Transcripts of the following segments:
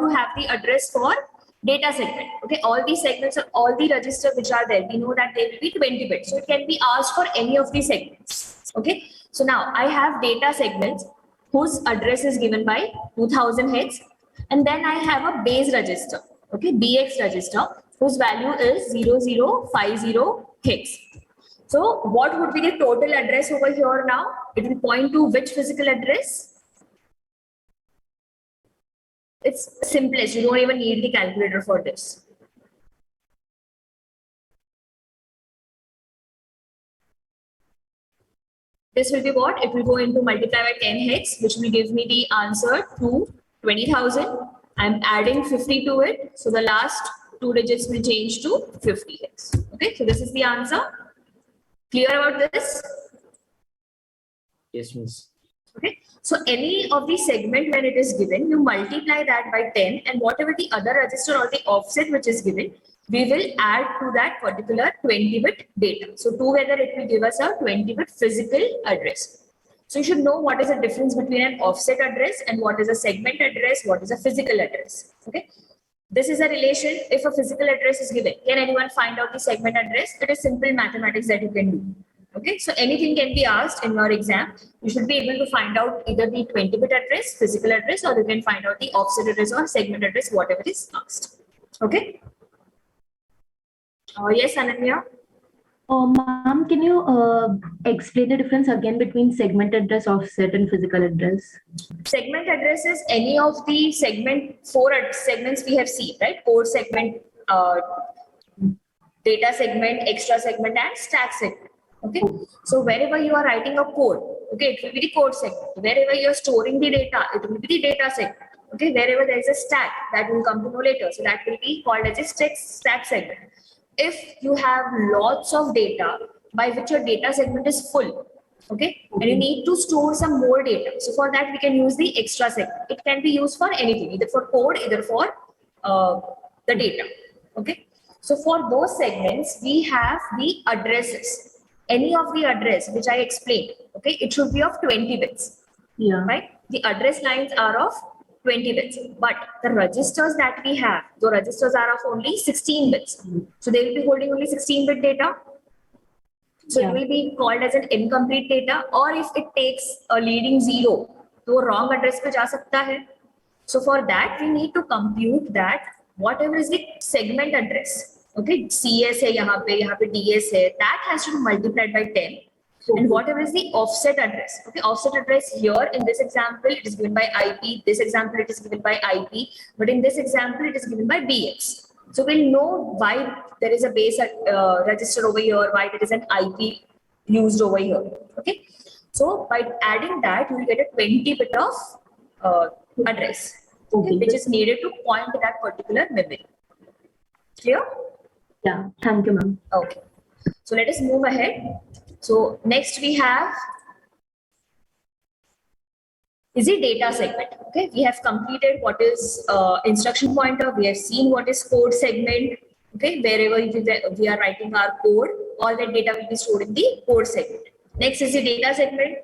have the address for data segment. Okay, all these segments or all the registers which are there, we know that they will be 20 bits. So it can be asked for any of the segments. Okay, so now I have data segments whose address is given by 2000 hex, and then I have a base register, okay, BX register, whose value is 0050 hex. So what would be the total address over here now? It will point to which physical address? It's simplest. You don't even need the calculator for this. This will be what? It will go into multiply by 10 hex, which will give me the answer to 20,000. I'm adding 50 to it. So the last two digits will change to 50 hex. Okay, so this is the answer. Clear about this? Yes, miss. Okay, so any of the segment when it is given, you multiply that by 10, and whatever the other register or the offset which is given, we will add to that particular 20-bit data. So together it will give us a 20-bit physical address. So you should know what is the difference between an offset address and what is a segment address, what is a physical address. Okay, this is a relation. If a physical address is given, can anyone find out the segment address? It is simple mathematics that you can do. Okay, so anything can be asked in your exam. You should be able to find out either the 20-bit address, physical address, or you can find out the offset address or segment address, whatever is asked. Okay. Yes, Ananya. Ma'am, can you explain the difference again between segment address, offset, and physical address? Segment address is any of the four segments we have seen, right? Core segment, data segment, extra segment, and stack segment. Okay, so wherever you are writing a code, okay, it will be the code segment. Wherever you are storing the data, it will be the data segment. Okay, wherever there is a stack, that will come to know later. So that will be called as a stack segment. If you have lots of data by which your data segment is full, okay, and you need to store some more data. So for that, we can use the extra segment. It can be used for anything, either for code, either for the data. Okay, so for those segments, we have the addresses. Any of the address which I explained, okay, it should be of 20 bits. Yeah. Right? The address lines are of 20 bits, but the registers that we have, the registers are of only 16 bits. So they will be holding only 16-bit data. So it will be called as an incomplete data, or if it takes a leading zero, तो wrong address पे जा सकता है. So for that, we need to compute that whatever is the segment address. Okay, CS है यहाँ पे DS है, that has to be multiplied by 10. And whatever is the offset address, okay, offset address here in this example, it is given by IP, this example, it is given by IP, but in this example, it is given by BX. So we'll know why there is a base register over here, why there is an IP used over here, okay. So by adding that, you will get a 20-bit of address, okay, which is needed to point to that particular memory. Clear? Yeah, thank you, ma'am. Okay, so let us move ahead. So next we have is the data segment. Okay, we have completed what is instruction pointer. We have seen what is code segment. Okay, wherever we are writing our code, all that data will be stored in the code segment. Next is the data segment.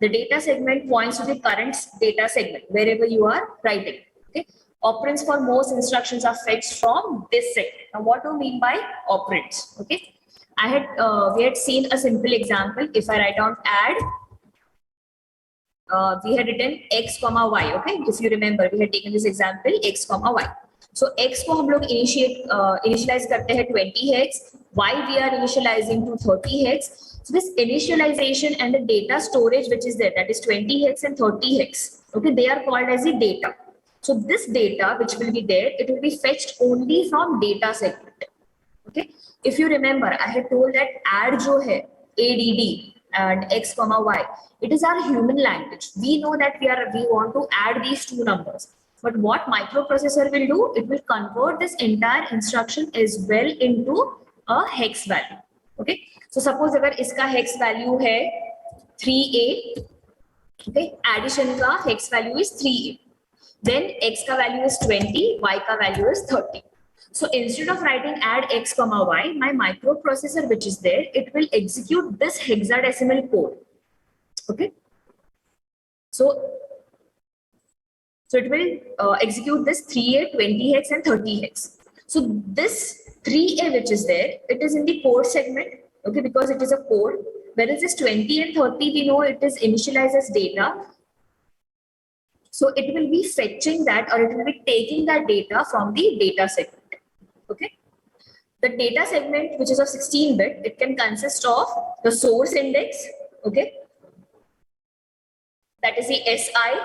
The data segment points to the current data segment wherever you are writing. Okay. Operands for most instructions are fetched from this segment. Now, what do you mean by operands? Okay, we had seen a simple example. If I write down add, we had written x comma y. Okay, if you remember, we had taken this example x comma y. So x को हम लोग initialize करते हैं 20 hex. Y we are initializing to 30 hex. So this initialization and the data storage which is there, that is 20 hex and 30 hex. Okay, they are called as the data. So this data which will be there, it will be fetched only from data segment. Okay, if you remember, I had told that add जो है ADD and x comma y, it is our human language. We know that we want to add these two numbers. But what microprocessor will do, it will convert this entire instruction as well into a hex value. Okay, so suppose अगर इसका hex value है 3a, okay, addition का hex value is 3a. Then x ka value is 20, y ka value is 30. So instead of writing add x comma y, my microprocessor which is there, it will execute this hexadecimal code. Okay. So So it will execute this 3A, 20 hex and 30 hex. So this 3A which is there, it is in the core segment, okay, because it is a core. Whereas this 20 and 30, we know it is initialized as data. So it will be fetching that, or it will be taking that data from the data segment, okay. The data segment, which is of 16-bit, it can consist of the source index, okay, that is the SI,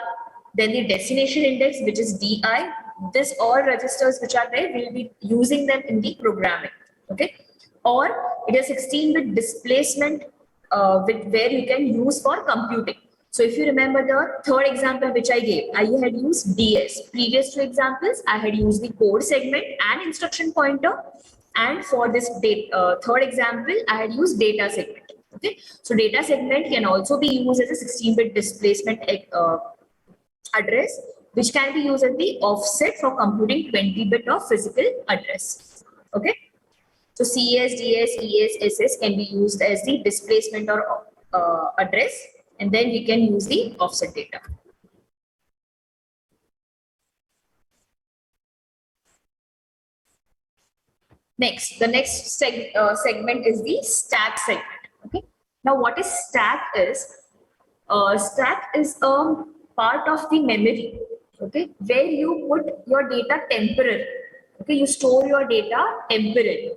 then the destination index, which is DI. This all registers which are there, we'll be using them in the programming, okay. Or it is 16-bit displacement where you can use for computing. So if you remember the third example which I gave, I had used DS. Previous two examples, I had used the code segment and instruction pointer. And for this third example, I had used data segment. Okay, so data segment can also be used as a 16-bit displacement address, which can be used as the offset for computing 20-bit of physical address. Okay, so CS, DS, ES, SS can be used as the displacement or address, and then we can use the offset data. Next, the next segment is the stack segment. Okay. Now, what is stack is? Stack is a part of the memory. Okay, where you put your data temporarily. Okay, you store your data temporarily.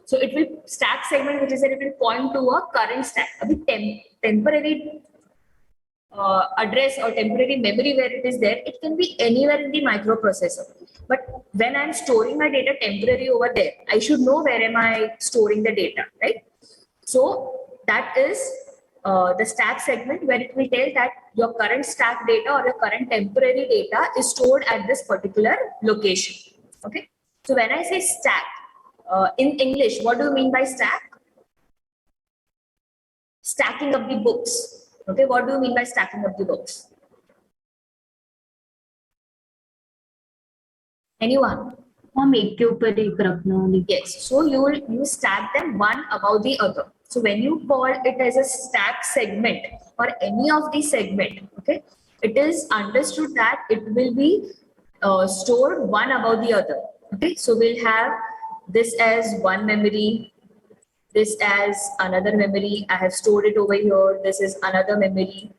So it will stack segment, which is that it will point to a current stack. Temporary address or temporary memory where it is there, it can be anywhere in the microprocessor. But when I'm storing my data temporarily over there, I should know where am I storing the data, right? So that is the stack segment where it will tell that your current stack data or your current temporary data is stored at this particular location. Okay. So when I say stack, in English, what do you mean by stack? Stacking up the books. Okay, what do you mean by stacking up the books? Anyone? Yes, so you stack them one above the other. So when you call it as a stack segment or any of the segment, okay, it is understood that it will be stored one above the other. Okay, so we'll have this as one memory, this as another memory. I have stored it over here. This is another memory.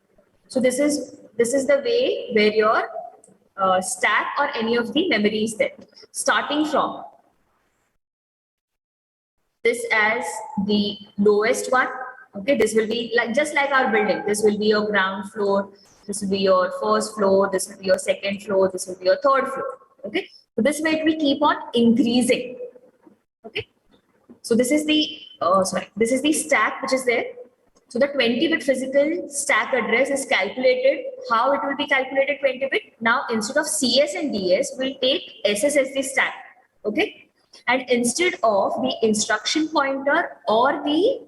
So this is the way where your stack or any of the memories there, starting from this as the lowest one. Okay, this will be like just like our building. This will be your ground floor. This will be your first floor. This will be your second floor. This will be your third floor. Okay, so this way it will keep on increasing. Okay, so this is the this is the stack which is there. So the 20-bit physical stack address is calculated. How it will be calculated 20-bit? Now instead of CS and DS, we'll take SS as the stack. Okay, and instead of the instruction pointer or the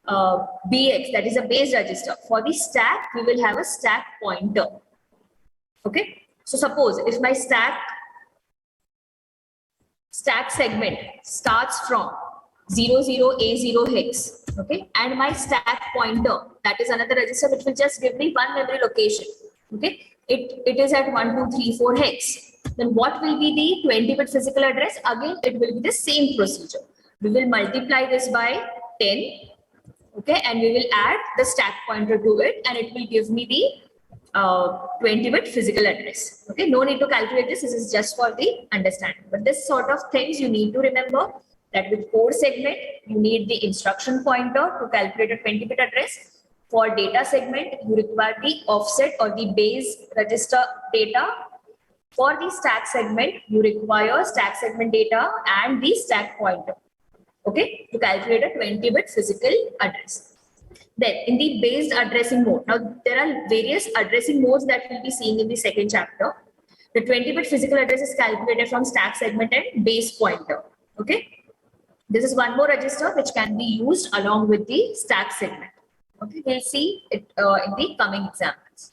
BX, that is a base register, for the stack we will have a stack pointer. Okay, so suppose if my stack segment starts from 00A0 hex, okay, and my stack pointer, that is another register which will just give me one memory location, okay, it is at 1234 hex. Then what will be the 20-bit physical address? Again, it will be the same procedure. We will multiply this by 10, okay, and we will add the stack pointer to it, and it will give me the 20-bit physical address. Okay, no need to calculate this. This is just for the understanding. But this sort of things you need to remember, that with core segment, you need the instruction pointer to calculate a 20-bit address. For data segment, you require the offset or the base register data. For the stack segment, you require stack segment data and the stack pointer, okay, to calculate a 20-bit physical address. Then in the based addressing mode, now there are various addressing modes that we'll be seeing in the second chapter. The 20-bit physical address is calculated from stack segment and base pointer, okay. This is one more register which can be used along with the stack segment. Okay, we'll see it in the coming examples.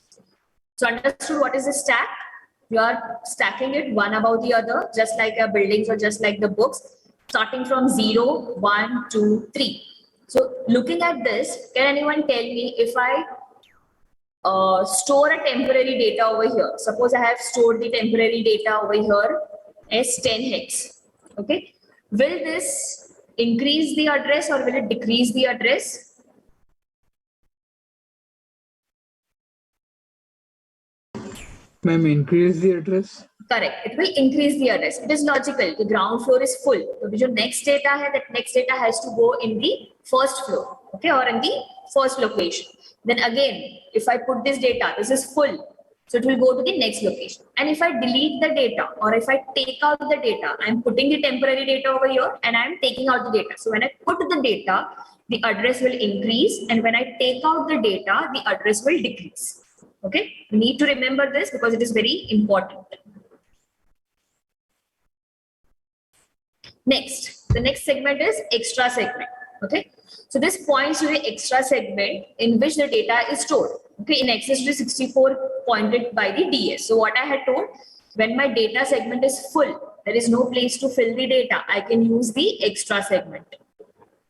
So understood what is the stack? You are stacking it one above the other, just like your buildings or just like the books, starting from 0, 1, 2, 3. So looking at this, can anyone tell me if I store a temporary data over here. Suppose I have stored the temporary data over here as 10 hex. Okay. Will this increase the address or will it decrease the address? Ma'am, increase the address. Correct. It will increase the address. It is logical. The ground floor is full. So the next data hai, that next data has to go in the first floor, okay, or in the first location. Then again, if I put this data, this is full, so it will go to the next location. And if I delete the data or if I take out the data, I'm putting the temporary data over here and I'm taking out the data. So when I put the data, the address will increase, and when I take out the data, the address will decrease. Okay, you need to remember this because it is very important. Next, the next segment is extra segment. Okay, so this points to the extra segment in which the data is stored. Okay, in access to 64 pointed by the DS. So what I had told, when my data segment is full, there is no place to fill the data, I can use the extra segment.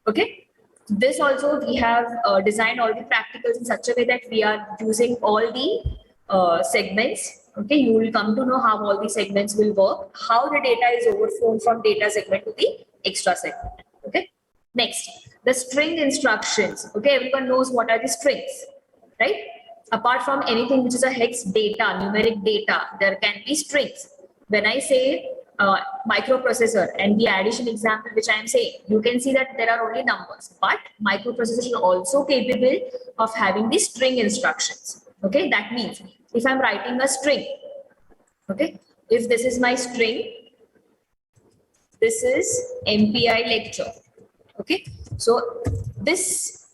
Okay, this also we have designed all the practicals in such a way that we are using all the segments. Okay, you will come to know how all the segments will work, how the data is overflown from data segment to the extra segment. Okay, next, the string instructions. Okay, everyone knows what are the strings, right? Apart from anything which is a hex data, numeric data, there can be strings. When I say microprocessor and the addition example which I am saying, you can see that there are only numbers, but microprocessor is also capable of having the string instructions. Okay, that means if I'm writing a string, okay, if this is my string, this is MPI lecture. Okay, so this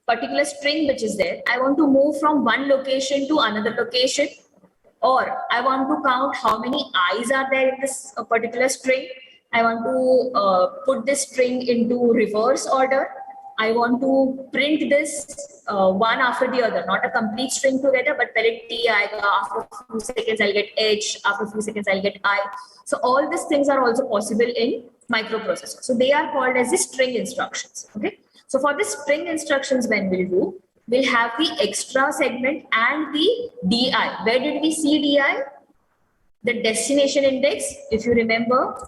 particular string which is there, I want to move from one location to another location, or I want to count how many eyes are there in this particular string. I want to put this string into reverse order. I want to print this one after the other, not a complete string together, but pehle T aayega, after a few seconds I'll get H, after a few seconds I'll get I. So all these things are also possible in microprocessor. So they are called as the string instructions. Okay. So for the string instructions, when we'll do, we'll have the extra segment and the DI. Where did we see DI? The destination index, if you remember.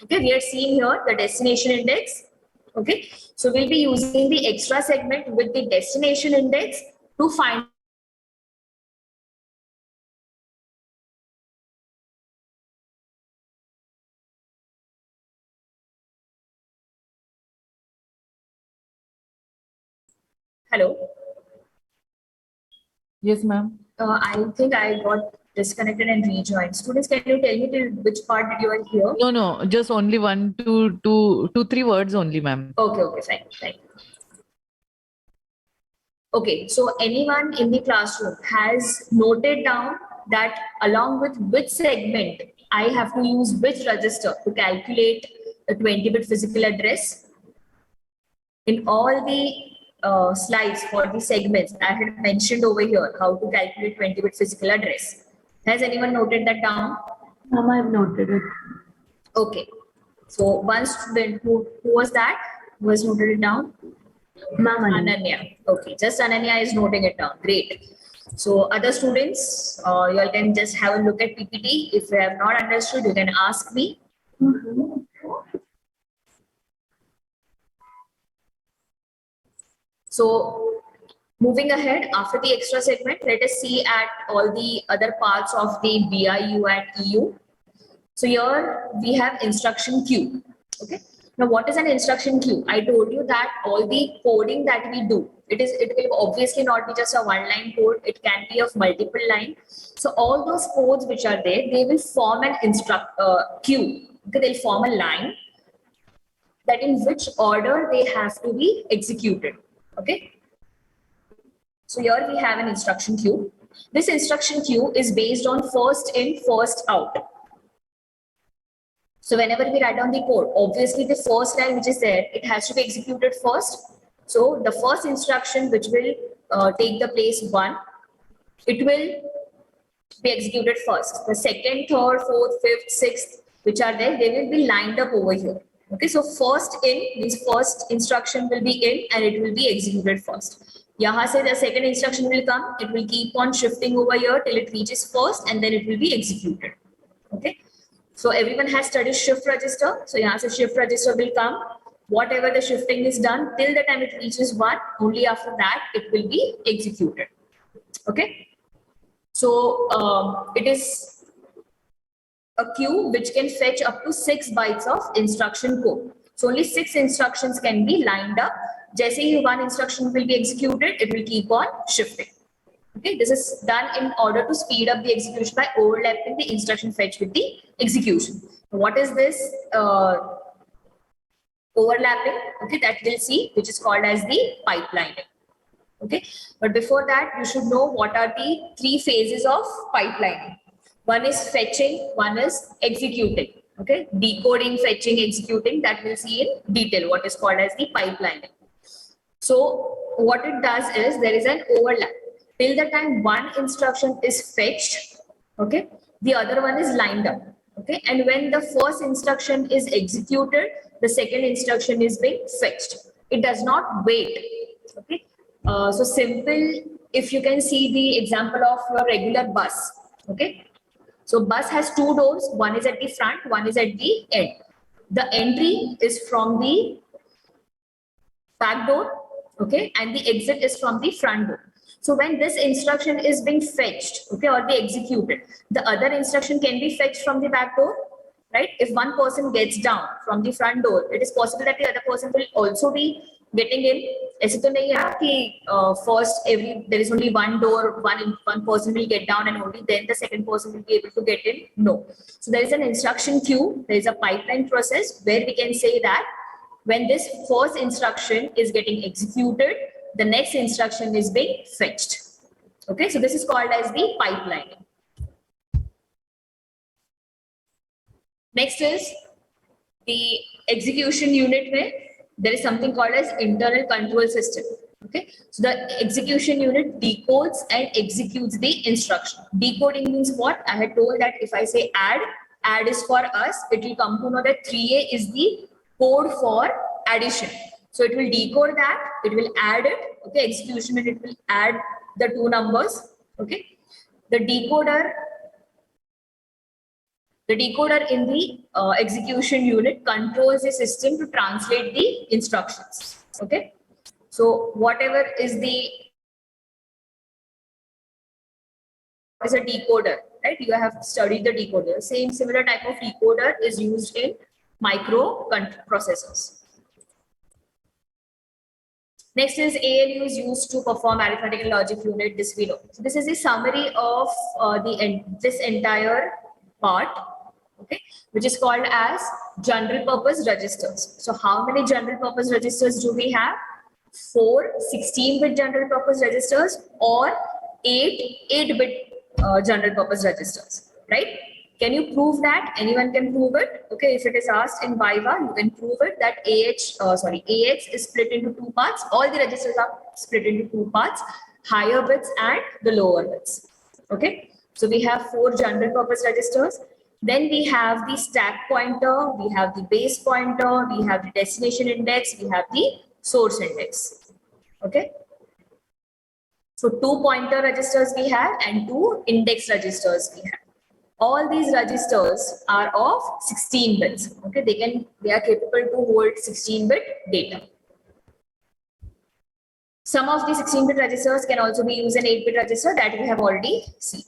Okay, we are seeing here the destination index. Okay, so we'll be using the extra segment with the destination index to find hello. Yes, ma'am. I think I got disconnected and rejoined. Students, can you tell me till which part did you are here? No, just only one, two, three words only, ma'am. Okay, fine. Okay, so anyone in the classroom has noted down that along with which segment I have to use which register to calculate a 20-bit physical address? In all the slides for the segments, I had mentioned over here how to calculate 20-bit physical address. Has anyone noted that down? Ma'am, I've noted it. Okay. So one student, who was that? Who has noted it down? Ma'am, Ananya. Okay, just Ananya is noting it down. Great. So other students, you all can just have a look at PPT. If you have not understood, you can ask me. So moving ahead, after the extra segment, let us see at all the other parts of the BIU and EU. So here we have instruction queue. Okay. Now, what is an instruction queue? I told you that all the coding that we do, it will obviously not be just a one-line code. It can be of multiple line. So all those codes which are there, they will form an queue. Okay, they'll form a line that in which order they have to be executed. Okay. So here we have an instruction queue. This instruction queue is based on first in, first out. So whenever we write down the code, obviously the first line which is there, it has to be executed first. So the first instruction which will take the place 1, it will be executed first. The second, third, fourth, fifth, sixth, which are there, they will be lined up over here. Okay, so first in means first instruction will be in and it will be executed first. Yahan se the second instruction will come. It will keep on shifting over here till it reaches first, and then it will be executed. Okay. So everyone has studied shift register. So yahan se shift register will come. Whatever the shifting is done till the time it reaches 1, only after that it will be executed. Okay. So it is a queue which can fetch up to 6 bytes of instruction code. So only 6 instructions can be lined up. Jaise hi one instruction will be executed, it will keep on shifting. Okay, this is done in order to speed up the execution by overlapping the instruction fetch with the execution. What is this overlapping? Okay, that we'll see, which is called as the pipelining. Okay, but before that, you should know what are the 3 phases of pipelining. One is fetching, one is executing. Okay, decoding, fetching, executing, that we'll see in detail, what is called as the pipelining. So what it does is there is an overlap. Till the time one instruction is fetched, okay, the other one is lined up. Okay, and when the first instruction is executed, the second instruction is being fetched. It does not wait. Okay, so simple. If you can see the example of your regular bus. Okay, so bus has 2 doors. One is at the front, one is at the end. The entry is from the back door. Okay, and the exit is from the front door. So when this instruction is being fetched, okay, or be executed, the other instruction can be fetched from the back door, right? If one person gets down from the front door, it is possible that the other person will also be getting in. ऐसे तो नहीं है कि first there is only one door, one person will get down and only then the second person will be able to get in. No. So there is an instruction queue, there is a pipeline process where we can say that when this first instruction is getting executed, the next instruction is being fetched. Okay, so this is called as the pipeline. Next is the execution unit where there is something called as internal control system. Okay, so the execution unit decodes and executes the instruction. Decoding means what? I had told that if I say add is for us, it will come to know that 3A is the code for addition. So it will decode that, it will add it, okay, execution and it will add the 2 numbers, okay. The decoder in the execution unit controls the system to translate the instructions, okay. So whatever is a decoder, right? You have studied the decoder. Same similar type of decoder is used in microprocessors. Next is ALU is used to perform arithmetic and logic unit. This we know. So this is a summary of this entire part, okay, which is called as general purpose registers. So how many general purpose registers do we have? 4 16-bit general purpose registers or 8 8-bit general purpose registers, right? Can you prove that? Anyone can prove it. Okay, if it is asked in Viva, you can prove it that AX is split into 2 parts. All the registers are split into 2 parts, higher bits and the lower bits. Okay, so we have 4 general purpose registers. Then we have the stack pointer, we have the base pointer, we have the destination index, we have the source index. Okay. So 2 pointer registers we have and 2 index registers we have. All these registers are of 16 bits. Okay, they are capable to hold 16-bit data. Some of the 16-bit registers can also be used in 8-bit register that we have already seen.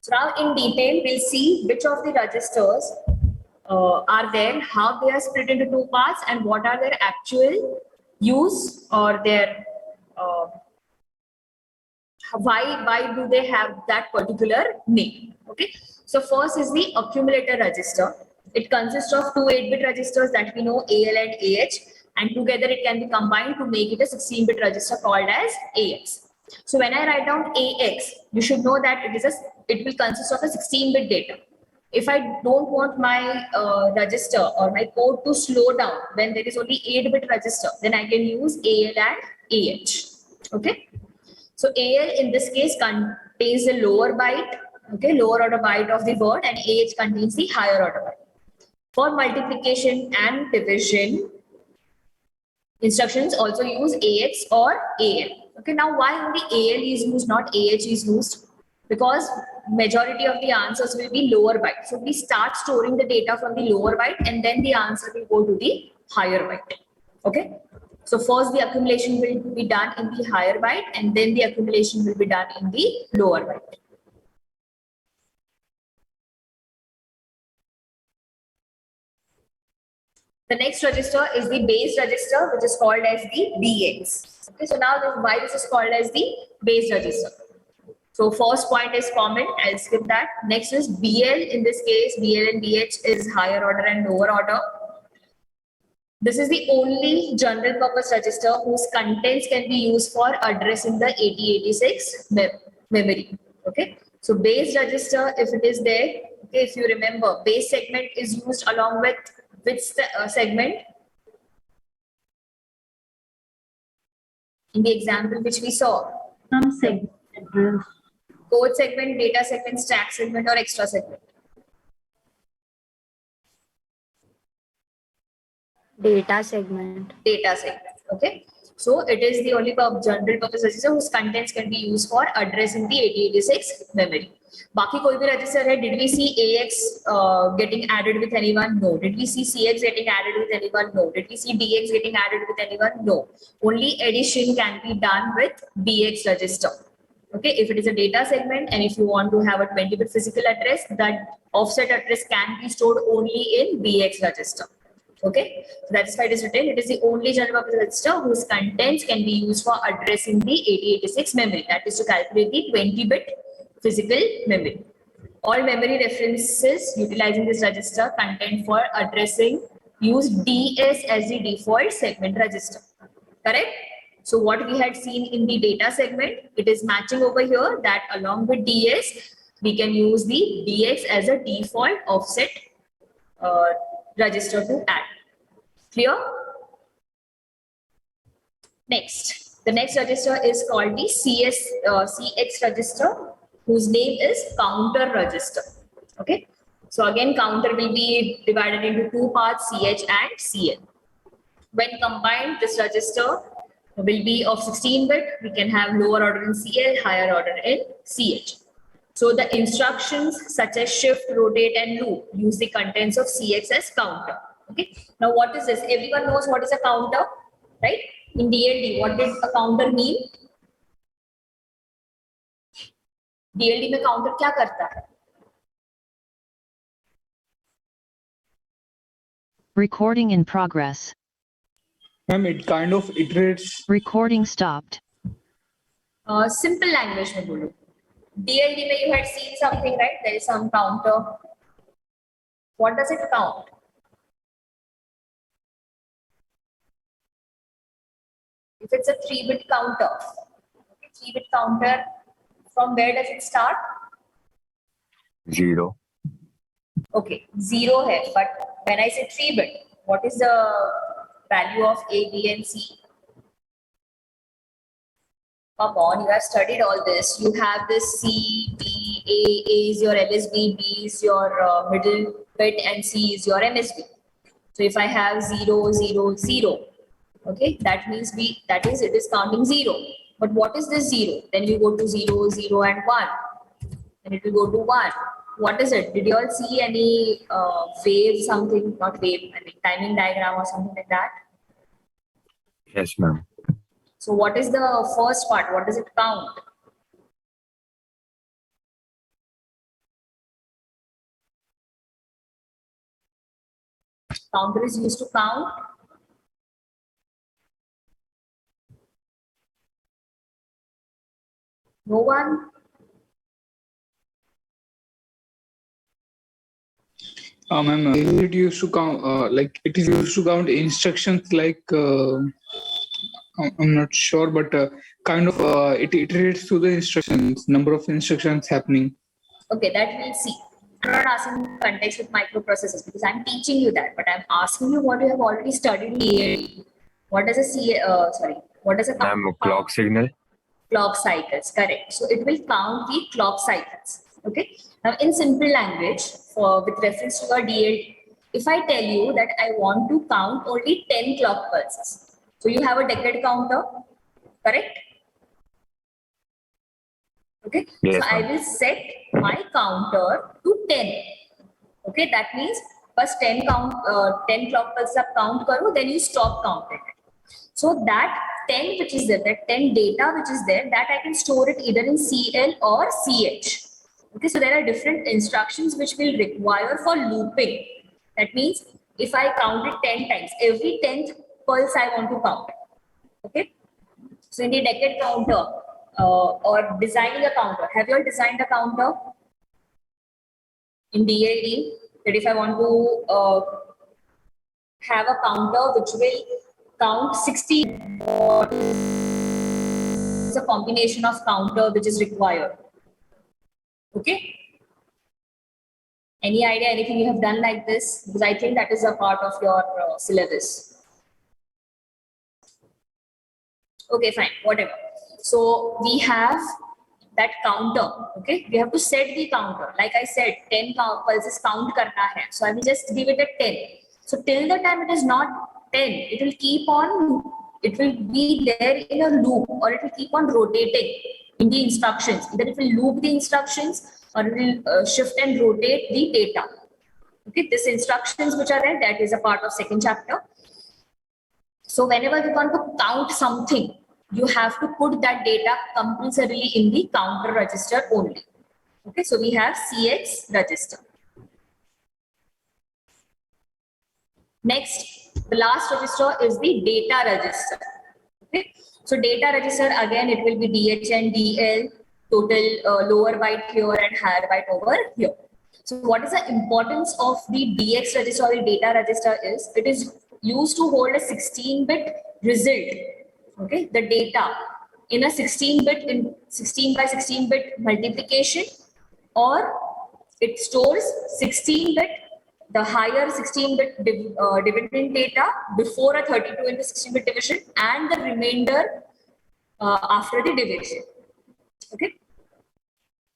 So now in detail, we'll see which of the registers are there, how they are split into 2 parts, and what are their actual use or their why do they have that particular name. Okay, so first is the accumulator register. It consists of 2 8-bit registers that we know, AL and AH, and together it can be combined to make it a 16-bit register called as AX. So when I write down AX, you should know that it will consist of a 16-bit data. If I don't want my register or my code to slow down when there is only 8-bit register, then I can use AL and AH. Okay. So AL in this case contains the lower byte, okay, lower order byte of the word, and AH contains the higher order byte. For multiplication and division, instructions also use AX or AL. Okay, now why only AL is used, not AH is used? Because majority of the answers will be lower byte. So we start storing the data from the lower byte and then the answer will go to the higher byte. Okay. So first the accumulation will be done in the higher byte and then the accumulation will be done in the lower byte. The next register is the base register, which is called as the BX. Okay, so now why this is called as the base register. So first point is common, I'll skip that. Next is BL, in this case, BL and BH is higher order and lower order. This is the only general purpose register whose contents can be used for addressing the 8086 memory. Okay, so base register, if it is there, okay, if you remember, base segment is used along with which segment? In the example which we saw. Some segment address. Code segment, data segment, stack segment, or extra segment? Data segment. Data segment. Okay. So it is the only general purpose register whose contents can be used for addressing the 8086 memory. Baki koi bhi register hai, did we see AX getting added with anyone? No. Did we see CX getting added with anyone? No. Did we see DX getting added with anyone? No. Only addition can be done with BX register. Okay, if it is a data segment and if you want to have a 20-bit physical address, that offset address can be stored only in BX register. Okay, so that's why it is written. It is the only general purpose register whose contents can be used for addressing the 8086 memory. That is to calculate the 20-bit physical memory. All memory references utilizing this register content for addressing use DS as the default segment register. Correct? So what we had seen in the data segment, it is matching over here that along with DS, we can use the DX as a default offset register to add. Clear? Next, the next register is called the CX register, whose name is counter register. Okay. So again, counter will be divided into two parts, CH and CL. When combined, this register will be of 16-bit. We can have lower order in CL, higher order in CH. So the instructions such as shift, rotate, and loop use the contents of CX as counter. Okay. Now what is this? Everyone knows what is a counter, right? In DLD, what did a counter mean? DLD में counter क्या करता है? Recording in progress. Ma'am, it kind of iterates. Recording stopped. Simple language में बोलो. DLD में you had seen something, right? There is some counter. What does it count? If it's a 3-bit counter, 3-bit counter, from where does it start? 0. Okay, 0 hai, but when I say 3-bit, what is the value of A, B, and C? Come on, you have studied all this. You have this C, B, A is your LSB, B is your middle bit, and C is your MSB. So if I have 0, 0, 0, okay, that means it is counting 0. But what is this 0? Then you go to 0, 0, and 1. Then it will go to 1. What is it? Did you all see any wave, something, not wave, I mean timing diagram or something like that? Yes, ma'am. So what is the first part? What does it count? Counter is used to count. No one? Ma'am, is it used to count, like it is used to count instructions like, I'm not sure, but kind of it iterates through the instructions, number of instructions happening. Okay, that we'll see. I'm not asking context with microprocessors because I'm teaching you that, but I'm asking you what you have already studied in DLD. What does what does a Ma'am, clock signal. Clock cycles, correct. So it will count the clock cycles. Okay. Now in simple language, with reference to a DLD, if I tell you that I want to count only 10 clock pulses, so you have a decade counter, correct? Okay, Yes, so I ma'am. will set my counter to 10. Okay, that means first 10 count, 10 clock pulses up count karo, then you stop counting. So that 10 which is there, that 10 data which is there, that I can store it either in CL or CH. Okay, so there are different instructions which will require for looping. That means if I count it 10 times, every 10th pulse I want to count. Okay, so in the decade counter or designing a counter, have you all designed a counter in DLD? That if I want to have a counter which will count 60, it's a combination of counter which is required. Okay, any idea, anything you have done like this? Because I think that is a part of your syllabus. Okay, fine, whatever. So we have that counter. Okay, we have to set the counter. Like I said, 10 pulses count karna hai. So I will just give it a 10. So till the time it is not 10, it will keep on, it will be there in a loop, or it will keep on rotating in the instructions. Either it will loop the instructions or it will shift and rotate the data. Okay, these instructions which are there, that is a part of second chapter. So whenever you want to count something, you have to put that data compulsorily in the counter register only. Okay, so we have CX register. Next, the last register is the data register. Okay, so data register, again it will be DH and DL, total lower byte here and higher byte over here. So what is the importance of the DX register or the data register is, it is used to hold a 16-bit result. Okay, the data in a 16-bit, in 16 by 16-bit multiplication, or it stores 16-bit, the higher 16-bit dividend data before a 32 into 16-bit division, and the remainder after the division. Okay.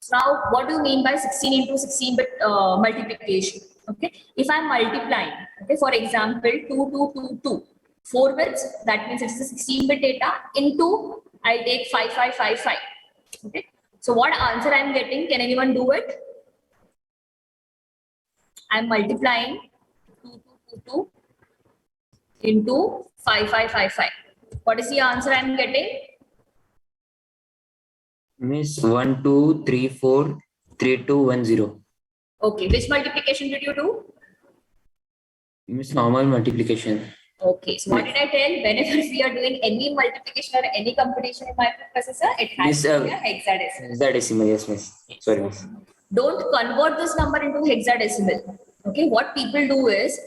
So now, what do you mean by 16 into 16-bit multiplication? Okay, if I'm multiplying, okay, for example, 2222, 4 bits, that means it's the 16-bit data into, I'll take 5555. Okay, so what answer I'm getting? Can anyone do it? I'm multiplying 2222 into 5555. What is the answer I'm getting? Miss 1 2 3 4 3 2 1 0. Okay, which multiplication did you do? Miss normal multiplication. Okay, so what did I tell? Whenever we are doing any multiplication or any computation in microprocessor, it has Miss, to be a hexadecimal. hexadecimal, yes, miss. Sorry, miss. Don't convert this number into hexadecimal. Okay, what people do is,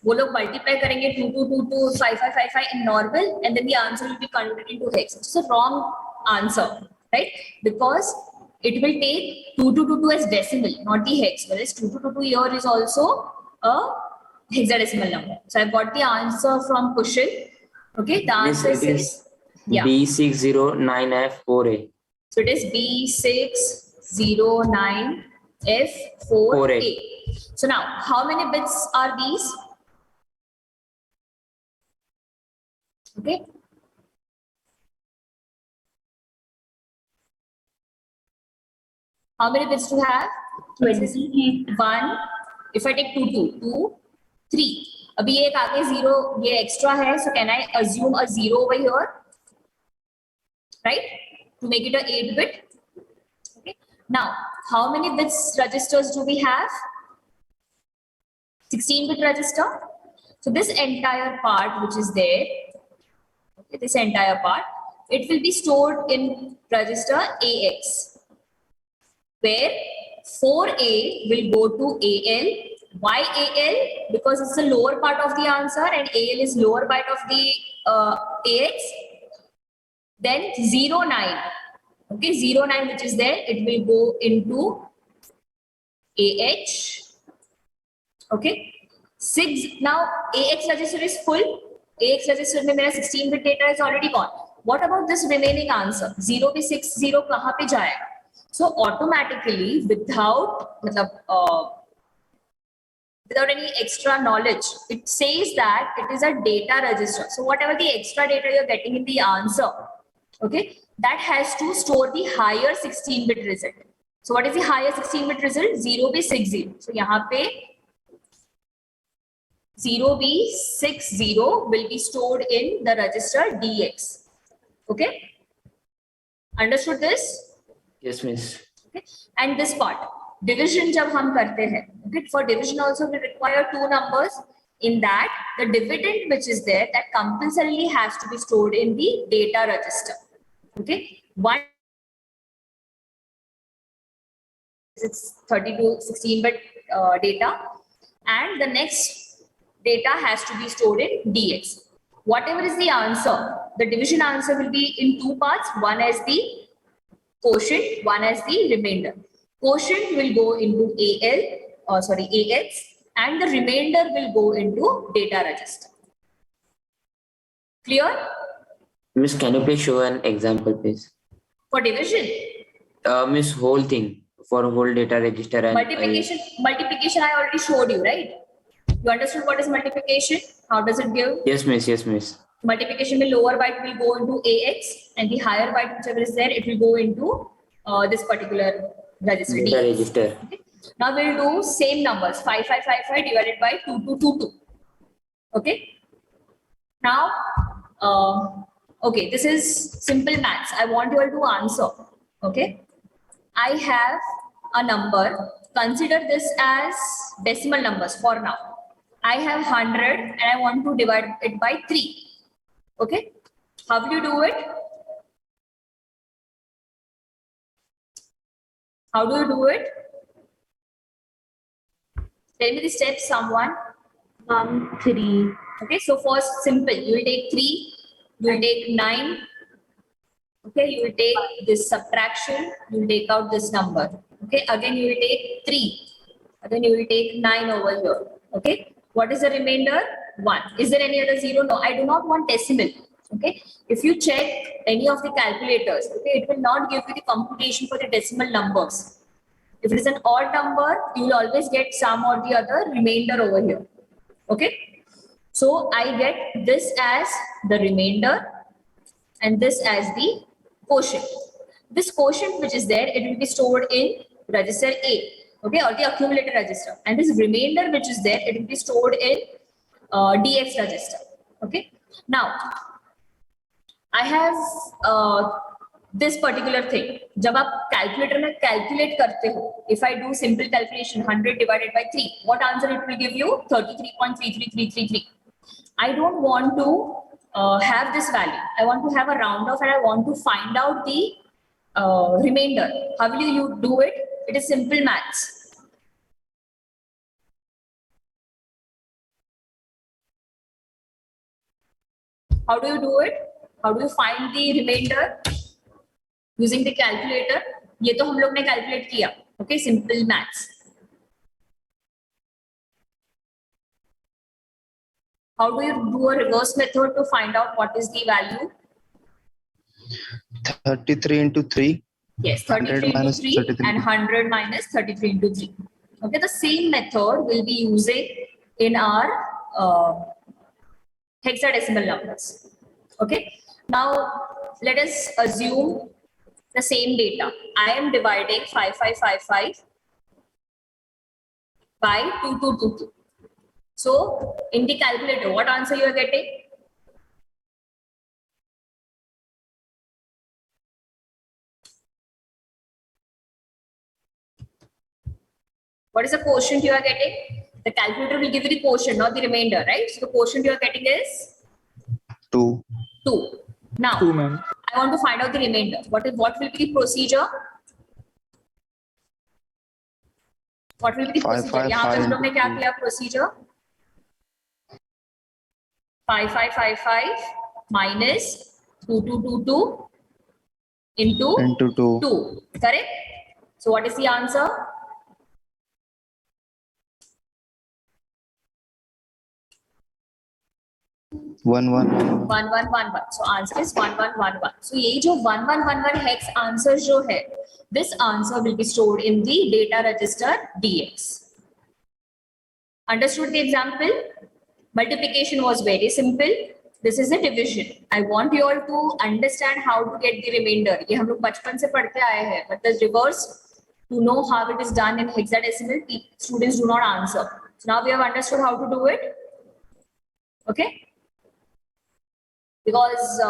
वो लोग multiply करेंगे 2222 5555 in normal, and then the answer will be converted into hex. It's a wrong answer, right? Because it will take 2222 as decimal, not the hex. Whereas 2222 here is also a hexadecimal number. So I've got the answer from Kushal. Okay, the Miss, answer it is is yeah. B609F4A. So it is B609F4A. So now, how many bits are these? Okay. How many bits do you have? 28. 1. If I take 2, 3. अभी एक आगे 0 ये extra है, so can I assume a 0 over here? Right? To make it a 8-bit. Okay. Now, how many bits registers do we have? 16-bit register. So this entire part which is there, okay, this entire part, it will be stored in register AX, where 4A will go to AL. Why AL? Because it's the lower part of the answer and AL is lower part of the AX. Then 09. Okay, 09 which is there, it will go into AH. Okay. 6. Now AX register is full. AX register में मेरा 16-bit data is already gone. What about this remaining answer? 0 पे 6 0 कहाँ पे जाएगा? So automatically, without any extra knowledge, it says that it is a data register. So whatever the extra data you're getting in the answer, okay, that has to store the higher 16-bit result. So what is the higher 16-bit result? 0B60. So यहाँ पे 0B60 will be stored in the register DX. Okay? Understood this? Yes, miss. Okay. And this part, division जब हम करते हैं, okay, for division also we require two numbers. In that, the dividend which is there, that compulsorily has to be stored in the data register. Okay, one it's 32 16-bit data, and the next data has to be stored in DX. Whatever is the answer, the division answer will be in two parts. One as the quotient, one as the remainder. Quotient will go into AX, and the remainder will go into data register. Clear? Miss, can you please show an example, please? For division, Miss, whole thing for whole data register and multiplication I already showed you, right? You understood what is multiplication? How does it give? Yes, miss. Yes, miss. Multiplication with lower byte will go into AX, and the higher byte, whichever is there, it will go into this particular register. Data DX. register. Okay. Now we'll do same numbers, 5555 divided by 2222. Okay. Now, okay, this is simple maths. I want you all to answer. Okay. I have a number. Consider this as decimal numbers for now. I have 100 and I want to divide it by 3. Okay. How will you do it? How do you do it? Tell me the steps, someone. 3. Okay, so first simple, you will take 3, you will take 9. Okay, you will take this subtraction, you will take out this number. Okay, again you will take 3. Again you will take 9 over here. Okay, what is the remainder? 1. Is there any other 0? No, I do not want decimal. Okay, if you check any of the calculators, okay, it will not give you the computation for the decimal numbers. If it is an odd number, you will always get some or the other remainder over here. Okay, so I get this as the remainder and this as the quotient. This quotient which is there, it will be stored in register A, okay, or the accumulator register, and this remainder which is there, it will be stored in DX register. Okay, now I have this particular thing. जब आप calculator में calculate करते हो, if I do simple calculation 100 divided by 3, what answer it will give you? 33.33333. I don't want to have this value. I want to have a round off and I want to find out the remainder. How will you do it? It is simple maths. How do you do it? How do you find the remainder? Using the calculator. ये तो हम लोग ने calculate किया. Okay, simple maths. How do you do a reverse method to find out what is the value? 33 into 3. Yes, 33 into 3 and 100 minus 33 into 3. Okay, the same method we'll be using in our hexadecimal numbers. Okay, now let us assume the same data. I am dividing 5555 by 2222. So in the calculator, what answer you are getting? What is the quotient you are getting? The calculator will give you the quotient, not the remainder, right? So the quotient you are getting is 2. 2. Now, 2, ma'am. I want to find out the remainder. What will be the procedure? What will be the procedure? यहाँ पे हम लोग ने क्या किया procedure? 5555 minus 2222 into 2. Correct? So what is the answer? 1111. So answer is 1111. So ये जो 1111 hex answer जो है, this answer will be stored in the data register DX. Understood the example? Multiplication was very simple. this is a division. I want you all to understand how to get the remainder. ये हम लोग बचपन से पढ़ते आए हैं, but the reverse, to know how it is done in hexadecimal, students do not answer. So now we have understood how to do it. Okay? Because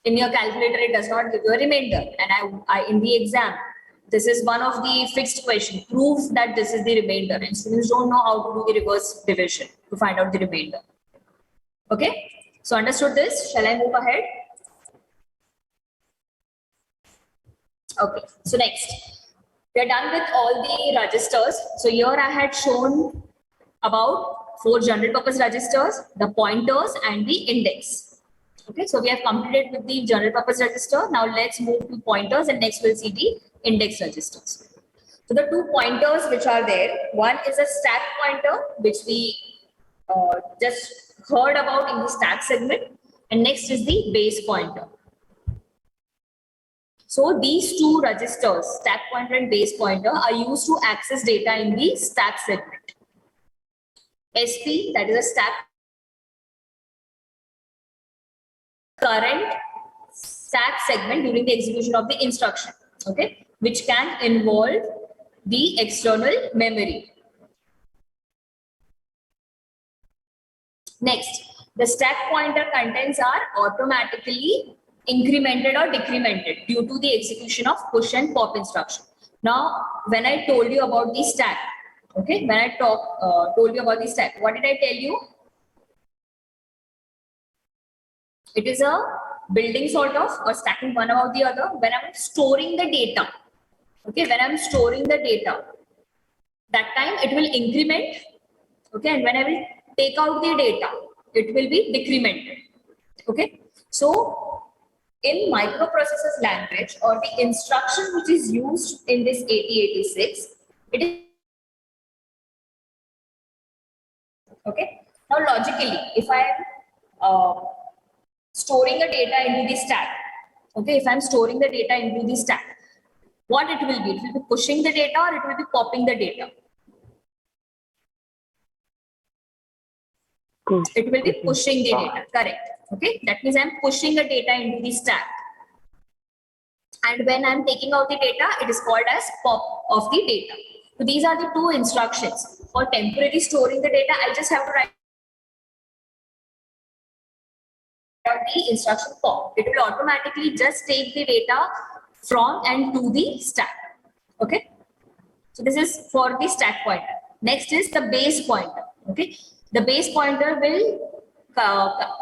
in your calculator it does not give you a remainder, and I in the exam, this is one of the fixed question. Prove that this is the remainder, and students don't know how to do the reverse division to find out the remainder. Okay, so understood this? Shall I move ahead? Okay, so next, we are done with all the registers. So here I had shown about 4 general purpose registers, the pointers and the index. Okay, so we have completed with the general purpose register. Now let's move to pointers, and next we'll see the index registers. So the 2 pointers which are there, one is a stack pointer, which we just heard about in the stack segment, and next is the base pointer. So these 2 registers, stack pointer and base pointer, are used to access data in the stack segment. SP, that is a stack current stack segment during the execution of the instruction, okay, which can involve the external memory. Next, the stack pointer contents are automatically incremented or decremented due to the execution of push and pop instruction. Now, when I told you about the stack, okay, when I told you about the stack, what did I tell you? It is a building sort of, or stacking one above the other when I'm storing the data. Okay, when I'm storing the data, that time it will increment. Okay, and when I will take out the data, it will be decremented. Okay, so in microprocessors language, or the instruction which is used in this 8086, it is okay. Now logically, if I am storing the data into the stack, okay, if I'm storing the data into the stack, what it will be? It will be pushing the data, or it will be popping the data? It will be pushing the data, correct. Okay, that means I'm pushing the data into the stack. And when I'm taking out the data, it is called as pop of the data. So these are the 2 instructions. For temporarily storing the data, I just have to write the instruction pop. It will automatically just take the data from and to the stack. Okay, so this is for the stack pointer. Next is the base pointer. Okay, the base pointer will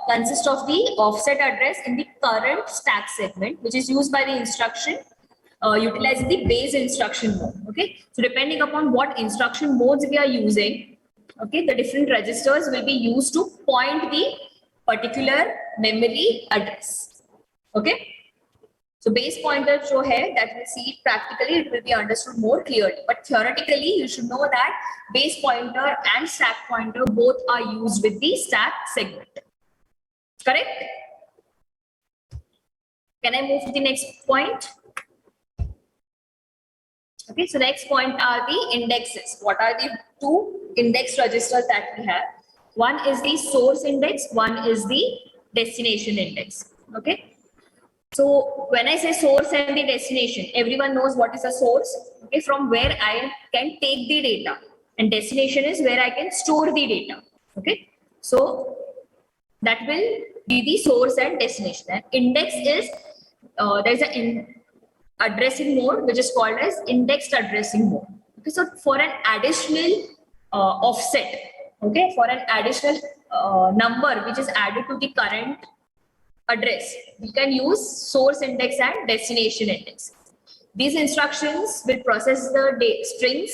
consist of the offset address in the current stack segment, which is used by the instruction utilizing the base instruction mode. Okay, so depending upon what instruction modes we are using, okay, the different registers will be used to point the particular memory address. Okay, so base pointer show here that we see practically, it will be understood more clearly, but theoretically you should know that base pointer and stack pointer both are used with the stack segment. Correct? Can I move to the next point? Okay, so next point are the indexes. What are the 2 index registers that we have? One is the source index, one is the destination index. Okay, so when I say source and the destination, everyone knows what is a source. Okay, from where I can take the data, and destination is where I can store the data. Okay, so that will be the source and destination. And index is there is an addressing mode which is called as indexed addressing mode. Okay, so for an additional offset, okay, for an additional number which is added to the current address, we can use source index and destination index. These instructions will process the strings,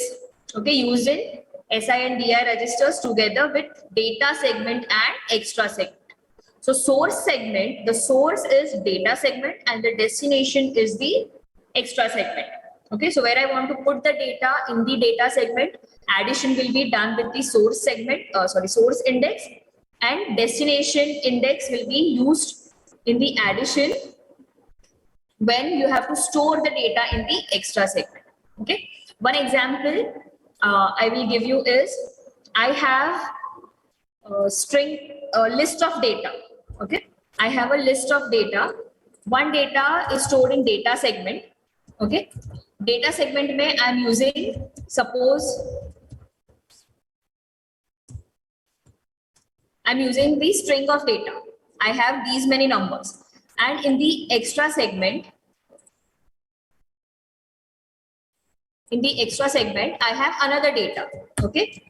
okay, used in SI and DI registers together with data segment and extra segment. So source segment, the source is data segment and the destination is the extra segment. Okay, so where I want to put the data in the data segment, addition will be done with the source segment, source index, and destination index will be used in the addition when you have to store the data in the extra segment. Okay, one example I will give you is, I have list of data. Okay, I have a list of data. One data is stored in data segment. Okay, data segment mein I am using, suppose I'm using the string of data. I have these many numbers, and in the extra segment, I have another data. Okay.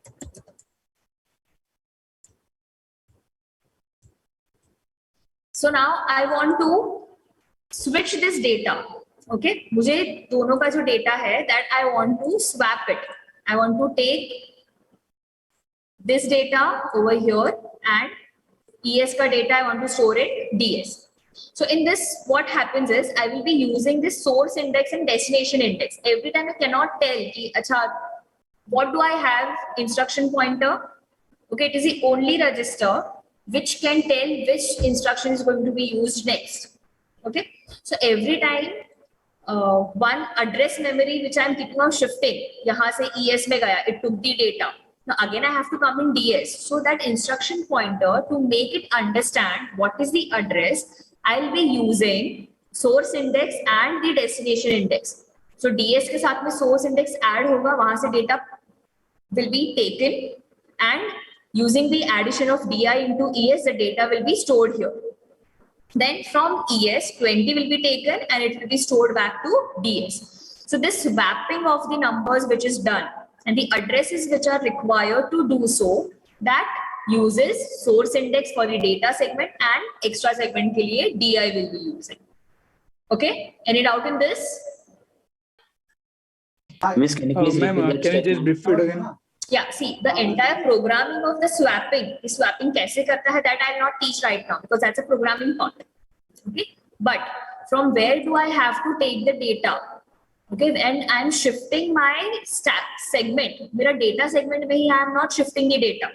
So now I want to switch this data. Okay. मुझे दोनों का जो data है, that I want to swap it. I want to take this data over here and ES ka data I want to store it DS. So in this, what happens is I will be using this source index and destination index. Every time I cannot tell ki, acha, what do I have instruction pointer? Okay, it is the only register which can tell which instruction is going to be used next. Okay, so every time one address memory which I am keeping on shifting, yahan se ES mein gaya, it took the data. Now again I have to come in DS. So that instruction pointer, to make it understand what is the address, I'll be using source index and the destination index. So DS के साथ में source index add होगा, वहां से data will be taken, and using the addition of DI into ES, the data will be stored here. Then from ES, 20 will be taken and it will be stored back to DS. So this swapping of the numbers which is done and the addresses which are required to do so, that uses source index for the data segment and extra segment ke liye DI will be using. Okay, any doubt in this? Miss, can you please Ma'am, repeat that can you just statement? brief it again? Yeah, see, the entire programming of the swapping kaise karta hai, that I will not teach right now because that's a programming part. Okay, but from where do I have to take the data? Okay, and I'm shifting my stack segment. Mera data segment mein hi I am not shifting the data.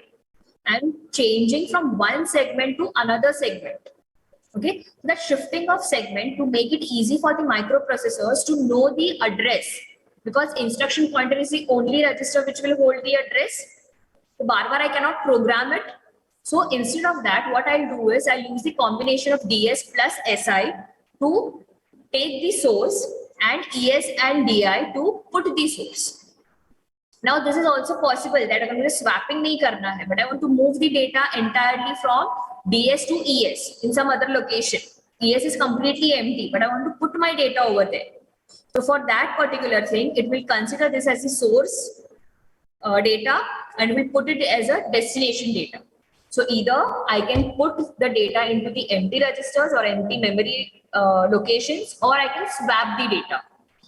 I'm changing from one segment to another segment. Okay, that shifting of segment to make it easy for the microprocessors to know the address, because instruction pointer is the only register which will hold the address. So bar I cannot program it. So instead of that, what I'll do is I'll use the combination of DS plus SI to take the source and ES and DI to put the source. Now this is also possible that अगर मुझे swapping नहीं करना है, but I want to move the data entirely from DS to ES in some other location. ES is completely empty, but I want to put my data over there. So for that particular thing, it will consider this as the source data and will put it as a destination data. So either I can put the data into the empty registers or empty memory locations, or I can swap the data.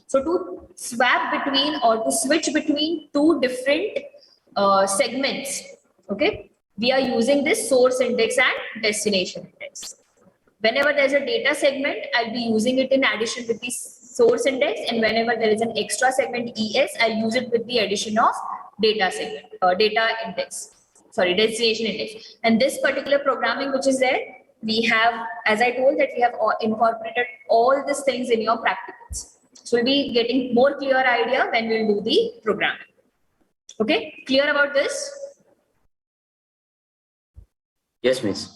So to swap between or to switch between two different segments, okay, we are using this source index and destination index. Whenever there's a data segment, I'll be using it in addition with the source index, and whenever there is an extra segment ES, I'll use it with the addition of data segment, destination index. And this particular programming which is there, we have, as I told, that we have incorporated all these things in your practicals. So we'll be getting more clear idea when we'll do the programming. Okay, clear about this? Yes, Miss.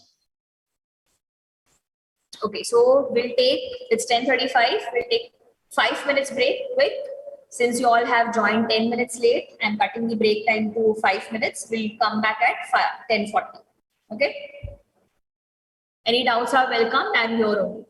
Okay, so we'll take, it's 10:35, we'll take 5 minutes break quick. Since you all have joined 10 minutes late, and cutting the break time to 5 minutes, we'll come back at 10:40. Okay? Any doubts are welcome, I'm here only.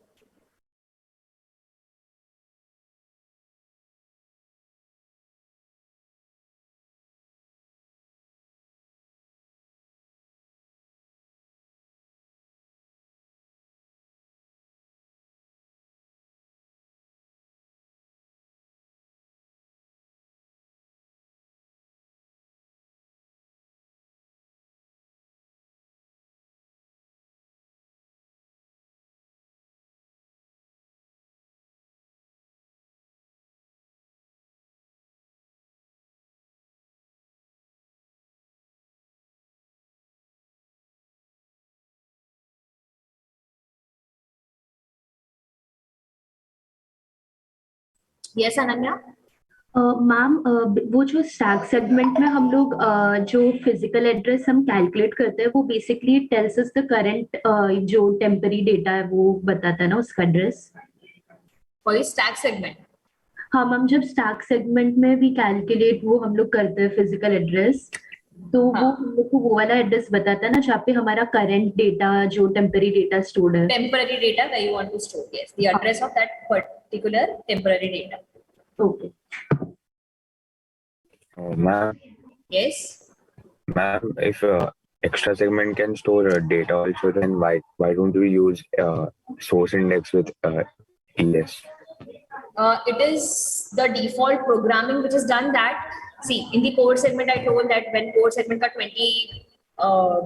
Yes, Ananya? Ma'am वो जो stack segment में हम लोग जो physical address हम calculate करते हैं वो basically tells us the current जो टेम्पररी डेटा है वो बताता है ना उसका address. For the stack segment. हाँ मैम, जब स्टैक सेगमेंट में भी कैलकुलेट वो हम लोग करते हैं फिजिकल एड्रेस, तो वो हाँ. हम लोग को वो वाला एड्रेस बताता है ना जहाँ पे हमारा करंट डेटा जो टेम्पररी डेटा स्टोर्ड है। Temporary data where you want to store. Yes, the address of that particular temporary data. Okay. Ma'am, Yes. if extra segment can store data also, then why don't we use source index with ES? It is the default programming which is done that. See, in the code segment, I told that when code segment ka 20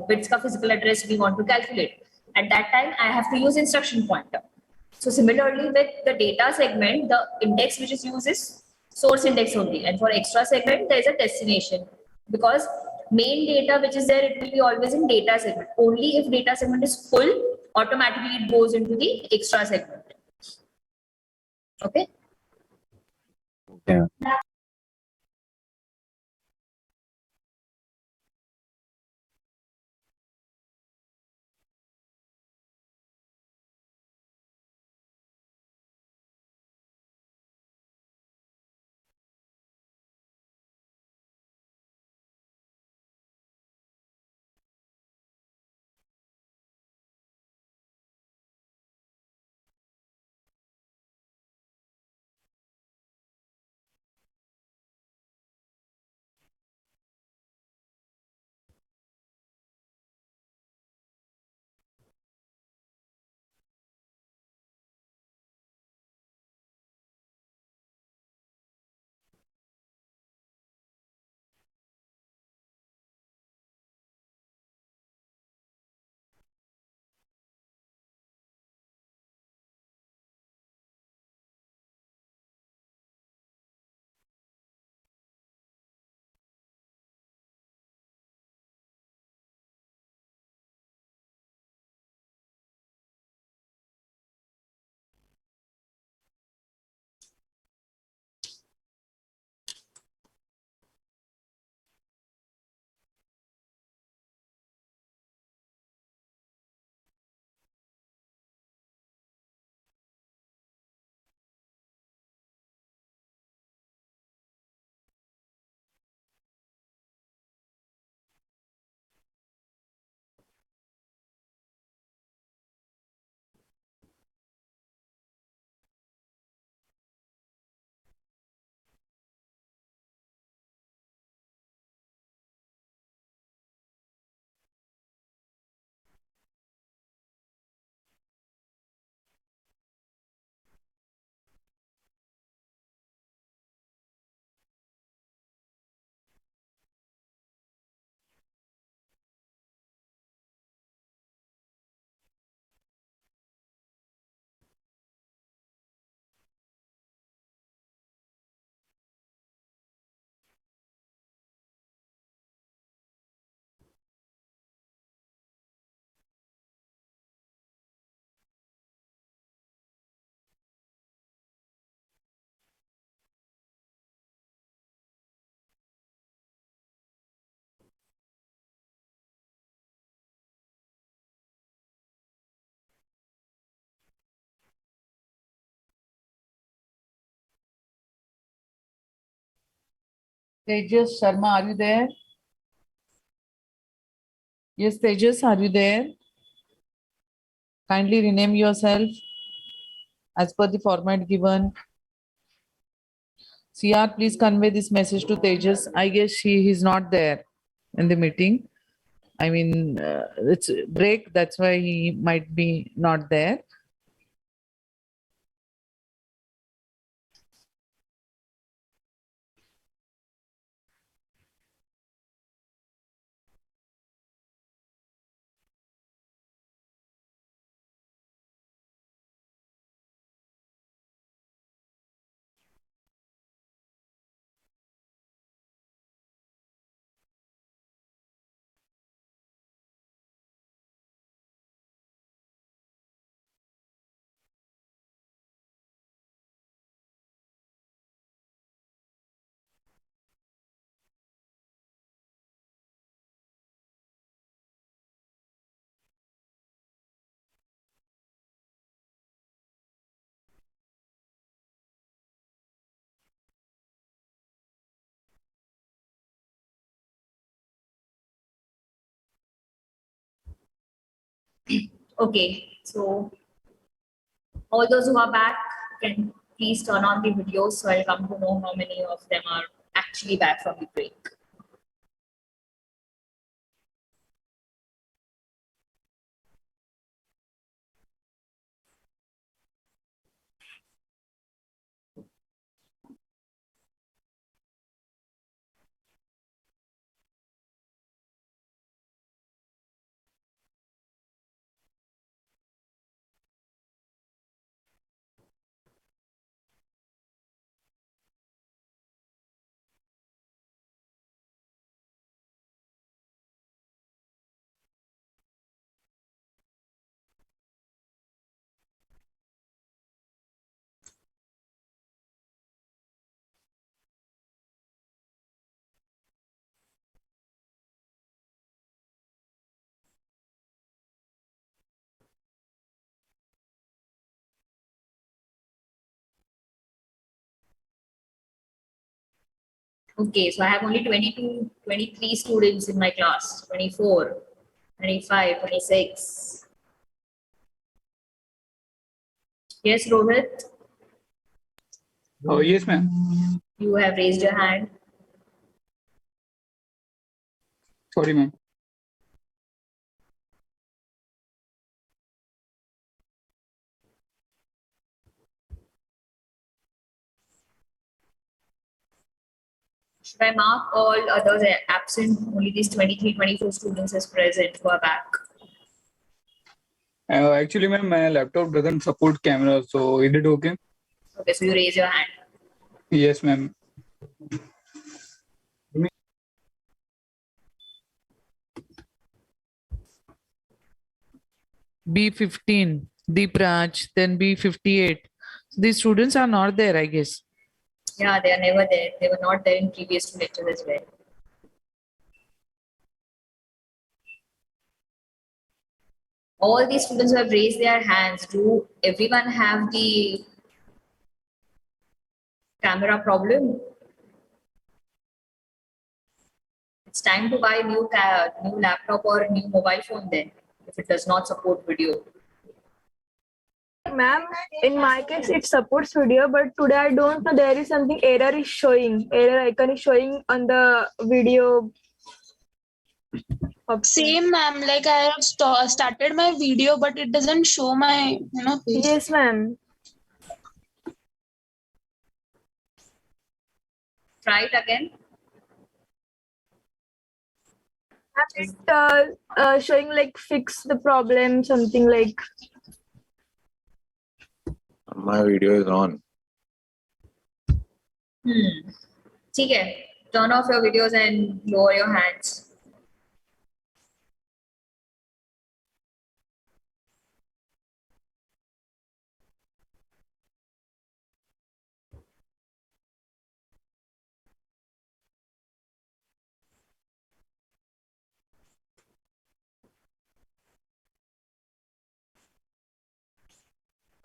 bits ka physical address we want to calculate. At that time, I have to use instruction pointer. So similarly with the data segment, the index which is used is source index only. And for extra segment, there is a destination because main data which is there, it will be always in data segment. Only if data segment is full, automatically it goes into the extra segment. Okay. Yeah. Tejas Sharma, are you there? Yes, Tejas, are you there? Kindly rename yourself as per the format given. CR, please convey this message to Tejas. I guess he is not there in the meeting. I mean, it's break, that's why he might be not there. Okay, so all those who are back can please turn on the video so I'll come to know how many of them are actually back from the break. Okay, so I have only 22, 23 students in my class, 24, 25, 26. Yes, Rohit, Oh, yes, ma'am. you have raised your hand. Sorry, ma'am. Should I mark all others absent? Only these 23, 24 students is present who are back. Actually, ma'am, my laptop doesn't support camera, so is it okay? Okay, so you raise your hand. Yes, ma'am. B15, Deepraj, then B58. These students are not there, I guess. Yeah, they are never there. They were not there in previous two lectures as well. All these students who have raised their hands, do everyone have the camera problem? It's time to buy new laptop or new mobile phone then, if it does not support video. Ma'am, in my case it supports video, but today I don't know, there is something error is showing. Error icon is showing on the video option. Same, ma'am. Like I have started my video, but it doesn't show my, page. Yes, ma'am. Try it again. It's showing like fix the problem, something like. My video is on. ठीक है. Turn off your videos and lower your hands.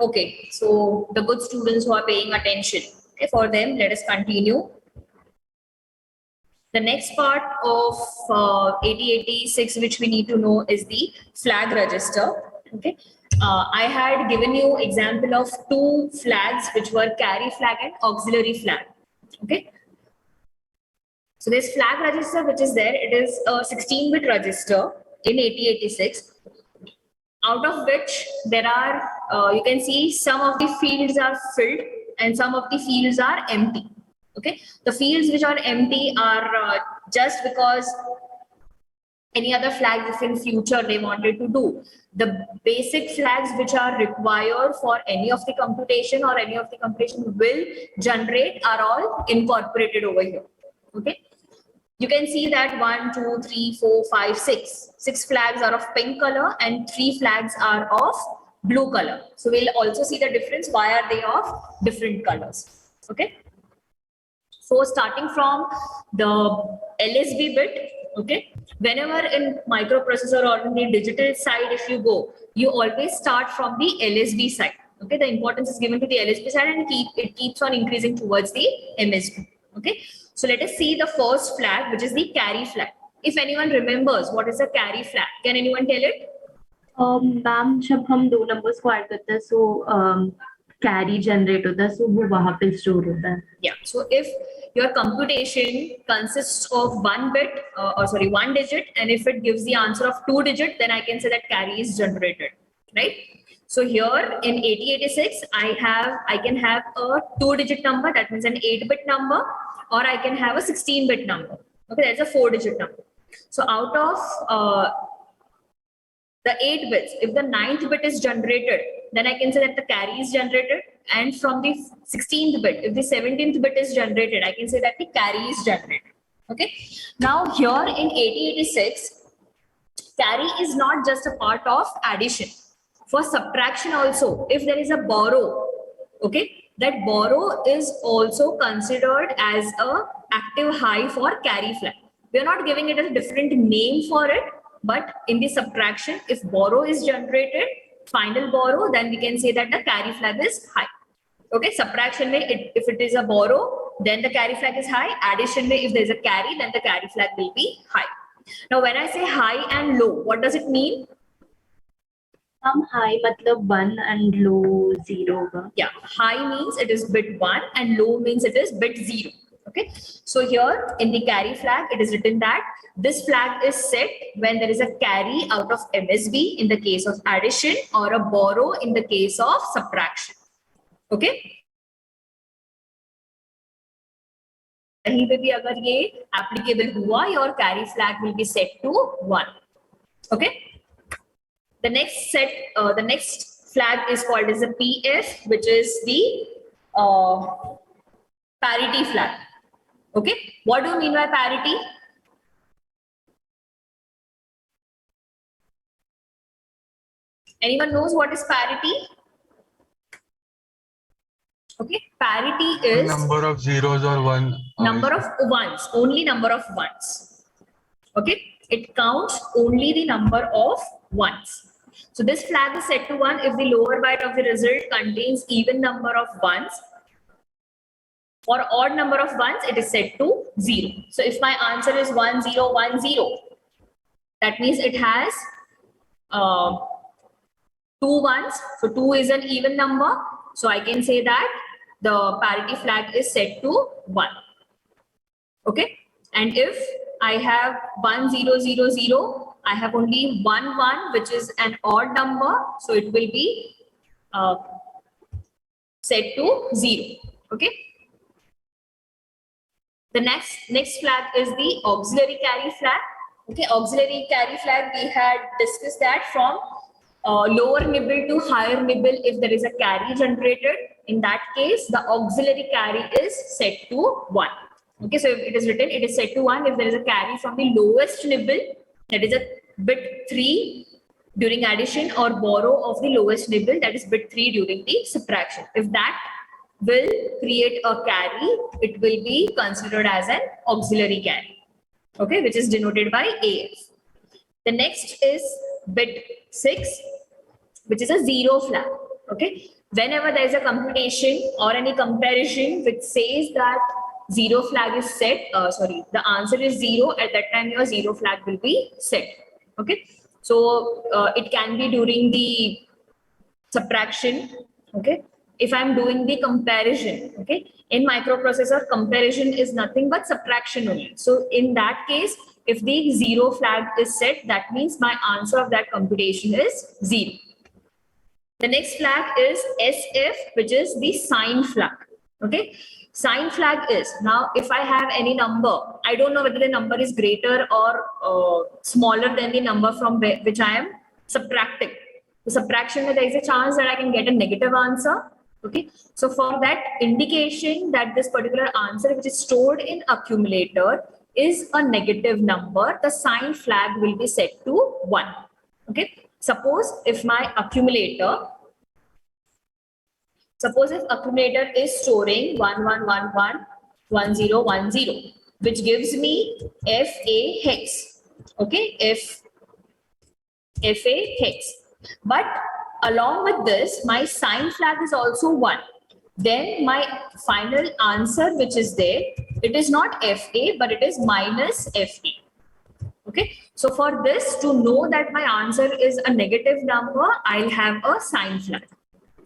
Okay, so the good students who are paying attention, okay, for them, let us continue. The next part of 8086 which we need to know is the flag register. Okay, I had given you example of two flags which were carry flag and auxiliary flag. Okay, so this flag register which is there, it is a 16-bit register in 8086. Out of which there are, you can see some of the fields are filled and some of the fields are empty. Okay, the fields which are empty are just because any other flags if in future they wanted to do. The basic flags which are required for any of the computation or any of the computation will generate are all incorporated over here. Okay. You can see that 1, 2, 3, 4, 5, 6. 6 flags are of pink color and 3 flags are of blue color. So we'll also see the difference. Why are they of different colors? Okay. So starting from the LSB bit, okay, whenever in microprocessor or in the digital side, if you go, you always start from the LSB side. Okay, the importance is given to the LSB side and it keeps on increasing towards the MSB. Okay, so let us see the first flag, which is the carry flag. If anyone remembers what is a carry flag, can anyone tell it? Ma'am जब हम दो numbers को add करते हैं सो carry generate होता है सो वो वहां पे स्टोर होता है. Yeah. So if your computation consists of one digit, and if it gives the answer of 2 digit, then I can say that carry is generated, right? So here in 8086, I can have a 2-digit number, that means an 8-bit number, or I can have a 16-bit number. Okay, that's a 4-digit number. So out of the 8 bits, if the 9th bit is generated, then I can say that the carry is generated. And from the 16th bit, if the 17th bit is generated, I can say that the carry is generated. Okay. Now here in 8086, carry is not just a part of addition. For subtraction also, if there is a borrow, okay, that borrow is also considered as a active high for carry flag. We are not giving it a different name for it, but in the subtraction, if borrow is generated, final borrow, then we can say that the carry flag is high. Okay, subtraction may, if it is a borrow, then the carry flag is high. Addition may, if there is a carry, then the carry flag will be high. Now, when I say high and low, what does it mean? High matlab 1 and low 0 hoga. Yeah, high means it is bit 1 and low means it is bit 0. Okay, so here in the carry flag, it is written that this flag is set when there is a carry out of MSB in the case of addition or a borrow in the case of subtraction. Okay. कहीं पे भी अगर ये applicable हुआ, your carry flag will be set to 1. Okay. The next flag is called as a PF, which is the parity flag. Okay. What do you mean by parity? Anyone knows what is parity? Okay, parity is number of zeros or one. Number of ones, only number of ones. Okay, it counts only the number of ones. So this flag is set to 1 if the lower byte of the result contains even number of ones. For odd number of ones, it is set to 0. So if my answer is 1010, that means it has 2 ones. So 2 is an even number. So I can say that the parity flag is set to 1. Okay. And if I have 1000, I have only 1, which is an odd number. So it will be set to 0. Okay. The next flag is the auxiliary carry flag. Okay. Auxiliary carry flag, we had discussed that from lower nibble to higher nibble, if there is a carry generated, in that case, the auxiliary carry is set to 1. Okay, so if it is written, it is set to 1 if there is a carry from the lowest nibble, that is a bit 3 during addition, or borrow of the lowest nibble, that is bit 3 during the subtraction. If that will create a carry, it will be considered as an auxiliary carry. Okay, which is denoted by AF. The next is bit 6, which is a 0 flag. Okay, whenever there is a computation or any comparison which says that 0 flag is set, the answer is 0, at that time your 0 flag will be set. Okay, so it can be during the subtraction. Okay, if I'm doing the comparison, okay, in microprocessor, comparison is nothing but subtraction only. So in that case, if the 0 flag is set, that means my answer of that computation is 0. The next flag is SF, which is the sign flag. Okay, sign flag is, now if I have any number, I don't know whether the number is greater or smaller than the number from which I am subtracting. The subtraction, there is a chance that I can get a negative answer. Okay, so for that indication that this particular answer which is stored in accumulator is a negative number, the sign flag will be set to 1. Okay, suppose if accumulator is storing 11111010, which gives me FA hex. Okay, FA hex. But along with this, my sign flag is also 1. Then my final answer which is there, it is not FA, but it is minus FA. Okay, so for this, to know that my answer is a negative number, I'll have a sign flag.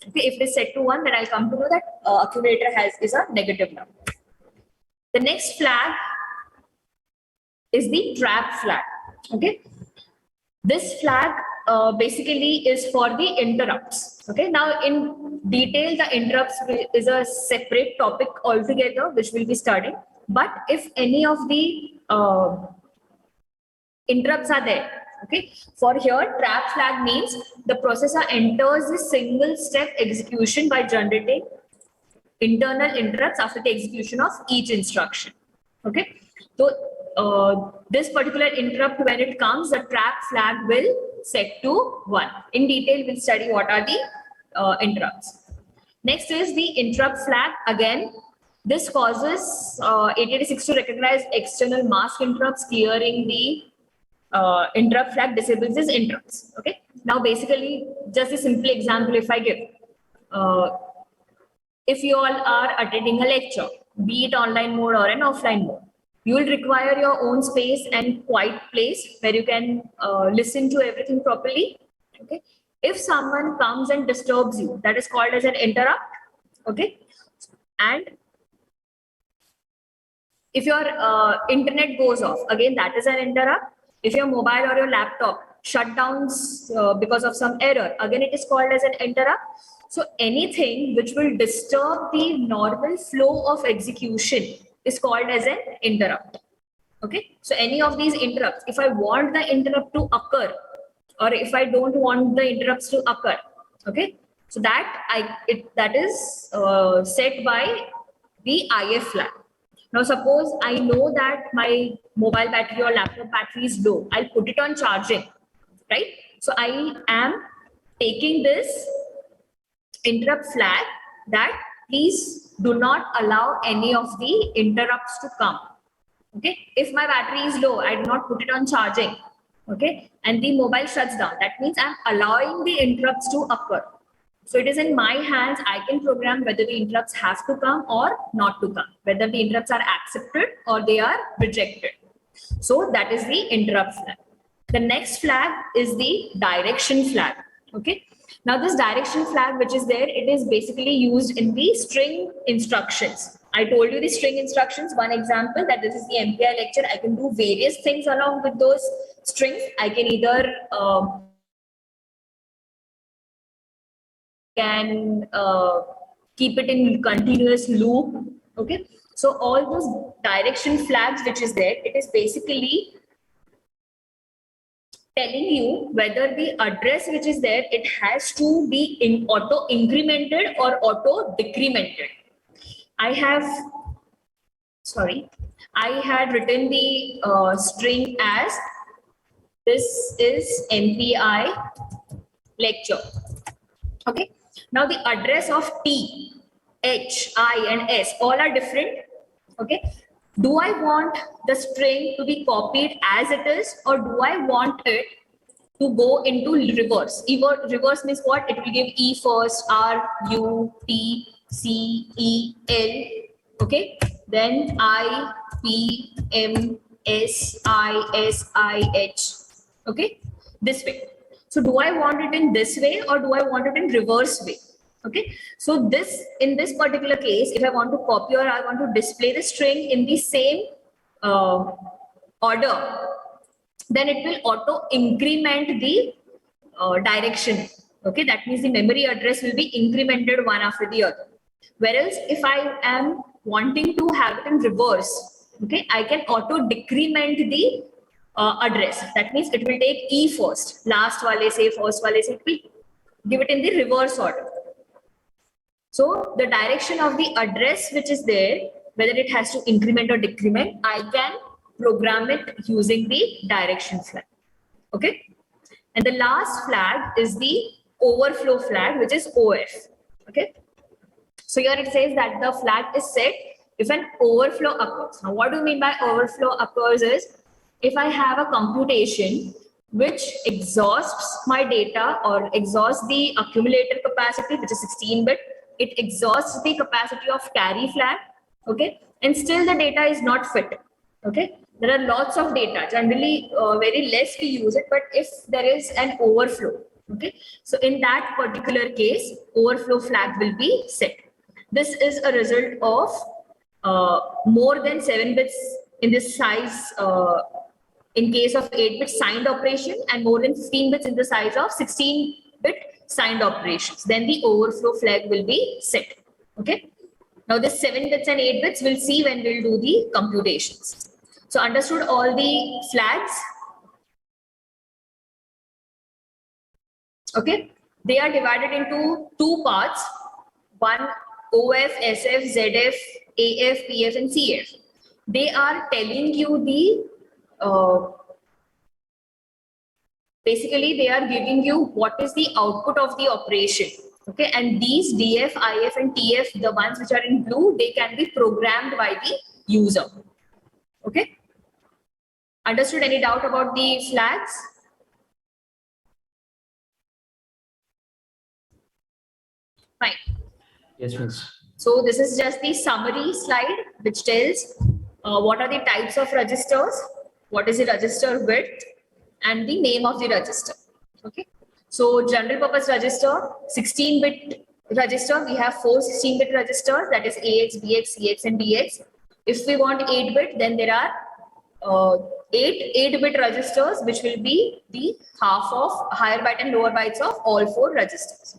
Okay, if it is set to 1, then I'll come to know that accumulator is a negative number. The next flag is the trap flag. Okay, this flag basically is for the interrupts. Okay, now in detail, the interrupts is a separate topic altogether, which we'll be studying. But if any of the interrupts are there, okay, for here, trap flag means the processor enters the single step execution by generating internal interrupts after the execution of each instruction. Okay, so this particular interrupt, when it comes, the trap flag will set to 1. In detail, we'll study what are the interrupts. Next is the interrupt flag. Again, this causes 8086 to recognize external mask interrupts, clearing the interrupt flag, disables these interrupts. Okay, now basically, just a simple example if I give. If you all are attending a lecture, be it online mode or an offline mode, you will require your own space and quiet place where you can listen to everything properly. Okay, if someone comes and disturbs you, that is called as an interrupt. Okay, and if your internet goes off, again, that is an interrupt. If your mobile or your laptop shutdowns because of some error, again, it is called as an interrupt. So anything which will disturb the normal flow of execution is called as an interrupt. Okay, so any of these interrupts, if I want the interrupt to occur, or if I don't want the interrupts to occur, okay, so that is set by the IF flag. Now, suppose I know that my mobile battery or laptop battery is low, I'll put it on charging, right? So I am taking this interrupt flag that please do not allow any of the interrupts to come. Okay, if my battery is low, I do not put it on charging. Okay, and the mobile shuts down. That means I'm allowing the interrupts to occur. So it is in my hands. I can program whether the interrupts have to come or not to come, whether the interrupts are accepted or they are rejected. So that is the interrupt flag. The next flag is the direction flag. Okay. Now this direction flag which is there, it is basically used in the string instructions. I told you the string instructions, one example that this is the MPI lecture. I can do various things along with those strings. I can either keep it in continuous loop. Okay. So all those direction flags which is there, it is basically telling you whether the address which is there, it has to be in auto incremented or auto decremented. I had written the string as this is MPI lecture. Okay. Now the address of T, H, I and S all are different. Okay. Do I want the string to be copied as it is, or do I want it to go into reverse? Reverse means what? It will give E first, R, U, T, C, E, L. Okay. Then I, P, M, S, I, S, I, H. Okay. This way. So do I want it in this way or do I want it in reverse way? Okay, so in this particular case, if I want to copy or I want to display the string in the same order, then it will auto increment the direction. Okay, that means the memory address will be incremented one after the other. Whereas if I am wanting to have it in reverse, okay, I can auto decrement the address. That means it will take E first, last wale se, first wale se, it will give it in the reverse order. So the direction of the address which is there, whether it has to increment or decrement, I can program it using the direction flag. Okay. And the last flag is the overflow flag, which is OF. Okay. So here it says that the flag is set if an overflow occurs. Now, what do you mean by overflow occurs is if I have a computation which exhausts my data or exhausts the accumulator capacity, which is 16-bit, it exhausts the capacity of carry flag, okay, and still the data is not fit, okay, There are lots of data. Generally, very less we use it, but if there is an overflow, okay, so in that particular case, overflow flag will be set. This is a result of more than 7 bits in this size in case of 8-bit signed operation, and more than 15 bits in the size of 16-bit signed operations. Then the overflow flag will be set. Okay. Now this 7 bits and 8 bits we'll see when we'll do the computations. So understood all the flags? Okay. They are divided into 2 parts. One OF, SF, ZF, AF, PF, and CF. They are telling you the basically they are giving you what is the output of the operation. Okay, and these DF, IF, and TF, the ones which are in blue, they can be programmed by the user. Okay, understood? Any doubt about the flags? Fine. Yes, miss. So this is just the summary slide which tells what are the types of registers, what is the register width, and the name of the register. Okay. So general purpose register, 16-bit register, we have 4 16-bit registers, that is AX, BX, CX, and DX. If we want 8-bit, then there are 8 8-bit registers, which will be the half of higher byte and lower bytes of all 4 registers.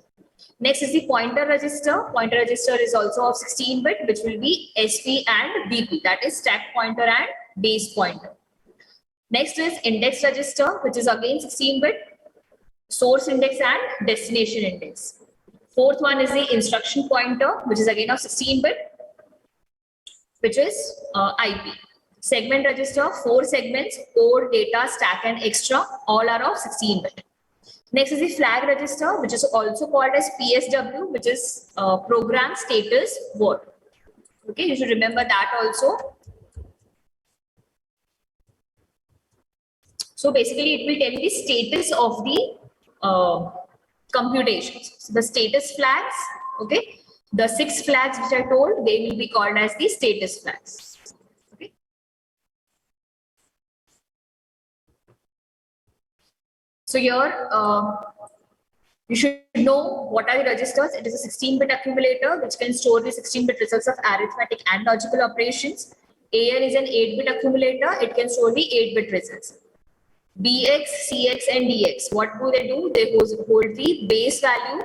Next is the pointer register. Pointer register is also of 16-bit, which will be SP and BP, that is stack pointer and base pointer. Next is index register, which is again 16-bit, source index and destination index. Fourth one is the instruction pointer, which is again of 16-bit, which is IP. Segment register, 4 segments, core, data, stack, and extra, all are of 16-bit. Next is the flag register, which is also called as PSW, which is program status word. Okay, you should remember that also. So basically, it will tell you the status of the computations. So the status flags, okay, the 6 flags which I told, they will be called as the status flags. Okay. So here, you should know what are the registers. It is a 16-bit accumulator which can store the 16-bit results of arithmetic and logical operations. AL is an 8-bit accumulator. It can store the 8-bit results. BX, CX, and DX. What do? They hold the base value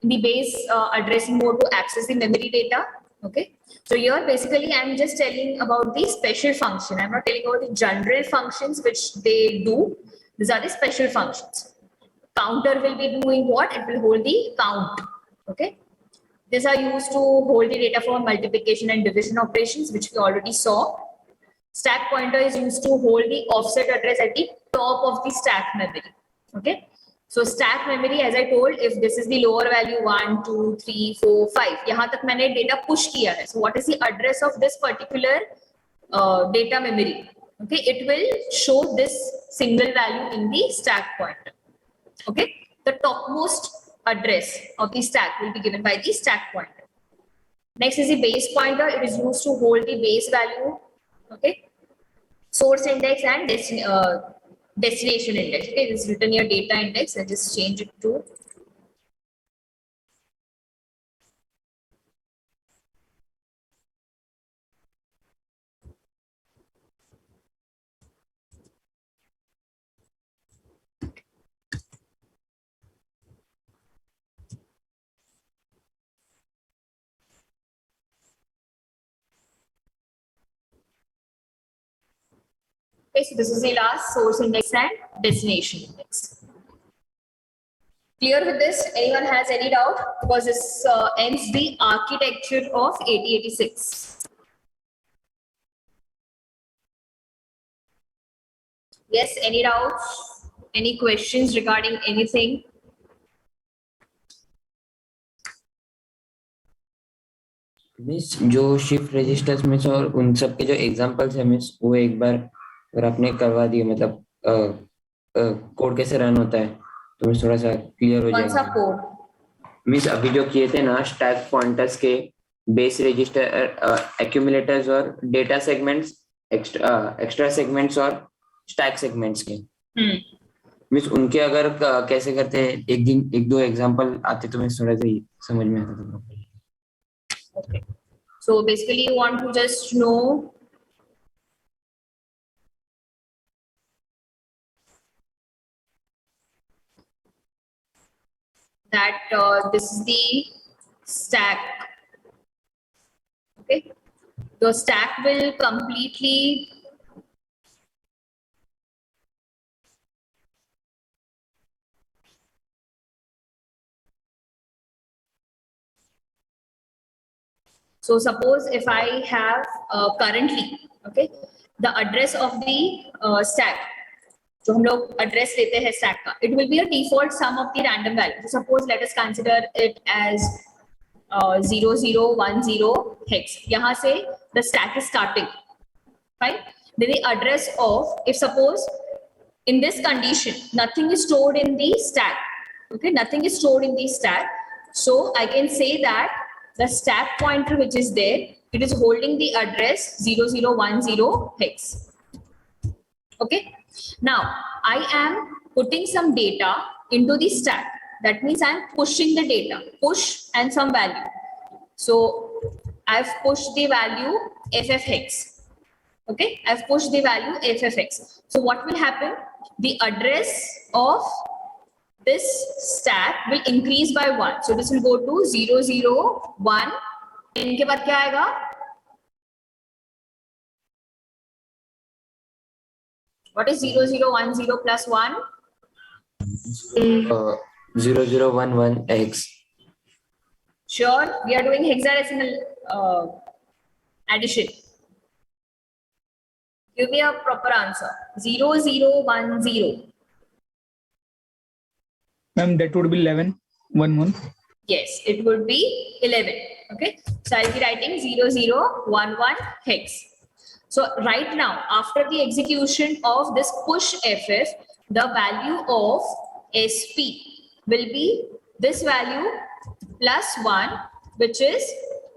in the base addressing mode to access the memory data. Okay. So here basically I'm just telling about the special function. I'm not telling about the general functions which they do. These are the special functions. Counter will be doing what? It will hold the count. Okay. These are used to hold the data for multiplication and division operations, which we already saw. Stack pointer is used to hold the offset address at the top of the stack memory. Okay. So stack memory, as I told, if this is the lower value 1, 2, 3, 4, 5, यहाँ तक मैंने data push किया है. So what is the address of this particular data memory? Okay, it will show this single value in the stack pointer. Okay, the topmost address of the stack will be given by the stack pointer. Next is the base pointer. It is used to hold the base value. Okay, source index and destination index. Okay, this is written here data index. I just change it to okay, so this is the last source index and destination index. Clear with this? Anyone has any doubt? Because this ends the architecture of 8086. Yes, any doubts? Any questions regarding anything? Miss जो shift registers miss और उन सब के जो examples है miss वो एक बार अगर आपने करवा दिए मतलब कोड कैसे रन होता है तो मिस थोड़ा सा क्लियर हो कौन सा जाएगा कोड? मिस अभी जो किए थे ना स्टैक पॉइंटर्स के बेस रजिस्टर एक्यूमुलेटर्स और डेटा सेगमेंट्स एक्स्ट्रा सेगमेंट्स और स्टैक सेगमेंट्स के Hmm. मीन्स उनके अगर कैसे करते हैं एक दो एग्जांपल आते तो मैं थोड़ा सा समझ में आता था। Okay. So basically, you want to just know that this is the stack. Okay. The stack will completely so suppose if I have currently, okay, the address of the stack, जो हम लोग address लेते हैं stack का, it will be a default sum of the random value. So suppose let us consider it as 0010 hex. यहाँ से the stack is starting, fine. Then the address of, if suppose in this condition nothing is stored in the stack, okay, nothing is stored in the stack, so I can say that the stack pointer which is there, it is holding the address 0010 hex. Okay, now I am putting some data into the stack. That means I am pushing the data, push and some value. So I've pushed the value ff hex. Okay, I've pushed the value ff hex. So what will happen? The address of this stack will increase by 1. So this will go to 001. इनके बाद क्या आएगा? What is 0010 plus 1? 0011x. Sure, we are doing hexadecimal addition. Give me a proper answer. 0010. Ma'am, that would be 11. 11. Yes, it would be 11. Okay, so I'll be writing 0011 hex. So right now, after the execution of this push ff, the value of sp will be this value plus 1, which is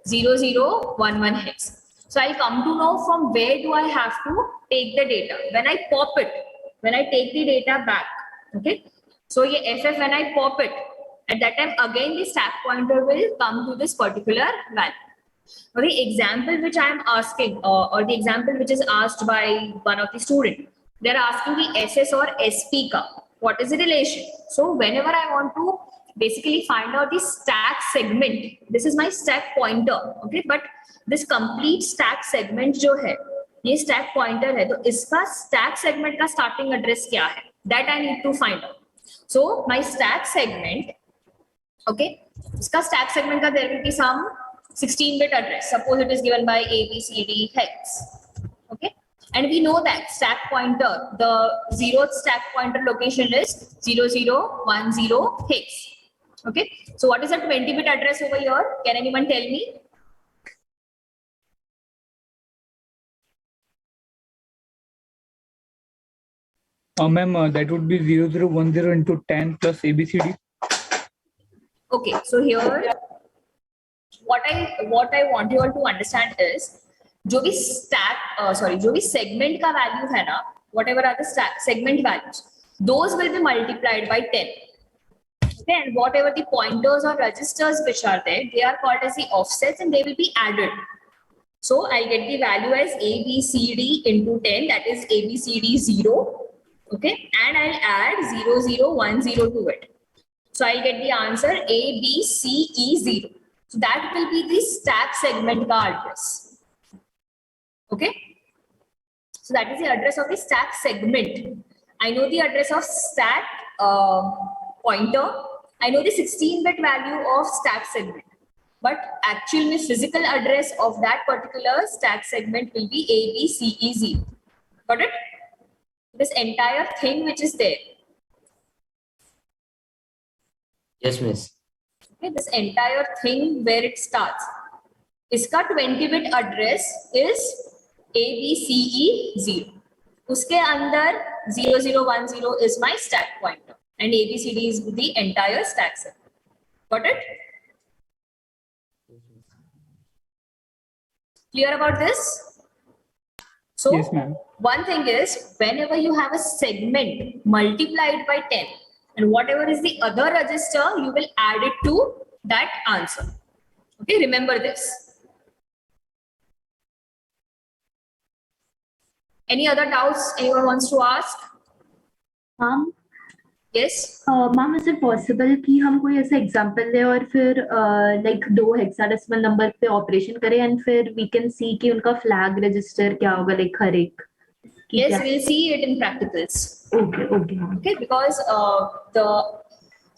0011 hex. So I'll come to know from where do I have to take the data. When I pop it, when I take the data back, okay. So ye ff, when I pop it, at that time again the stack pointer will come to this particular value. Now the example which I am asking, or the example which is asked by one of the student, they are asking the SS or SP ka. What is the relation? So whenever I want to basically find out the stack segment, this is my stack pointer, okay? But this complete stack segment जो है, ये stack pointer है, तो इसका stack segment का starting address क्या है? That I need to find out. So my stack segment, okay, इसका stack segment का there will be some 16-bit address. Suppose it is given by A, B, C, D hex. Okay, and we know that stack pointer, the 0th stack pointer location is 0010 hex. Okay, so what is the 20-bit address over here? Can anyone tell me? Ma'am, that would be 0010 into 10 plus ABCD. Okay, so here what I want you all to understand is जो भी जो भी segment का value है ना, whatever are the segment values, those will be multiplied by 10. Okay, and whatever the pointers or registers which are there, they are called as the offsets and they will be added. So I'll get the value as ABCD into 10, that is ABCD 0. Okay, and I'll add 0010 to it. So I'll get the answer ABCE 0. So that will be the stack segment ka address. Okay. So that is the address of the stack segment. I know the address of stack pointer. I know the 16-bit value of stack segment. But actually physical address of that particular stack segment will be ABCE 0. Got it? This entire thing which is there. Yes, miss. Okay, this entire thing where it starts, इसका 20-bit address is ABCE 0. उसके अंदर 0010 is my stack pointer and ABCD is the entire stack set. Got it? Clear about this? So Yes, ma'am. one thing is, whenever you have a segment multiplied by 10, and whatever is the other register, you will add it to that answer. Okay, remember this. Any other doubts anyone wants to ask? Ma'am, Yes. Ma'am is it possible कि हम कोई ऐसा example लें और फिर like 2 hexadecimal number पे operation करें and फिर वी कैन सी कि उनका फ्लैग रजिस्टर क्या होगा लाइक हर एक Yes, we'll see it in practicals. Okay, because the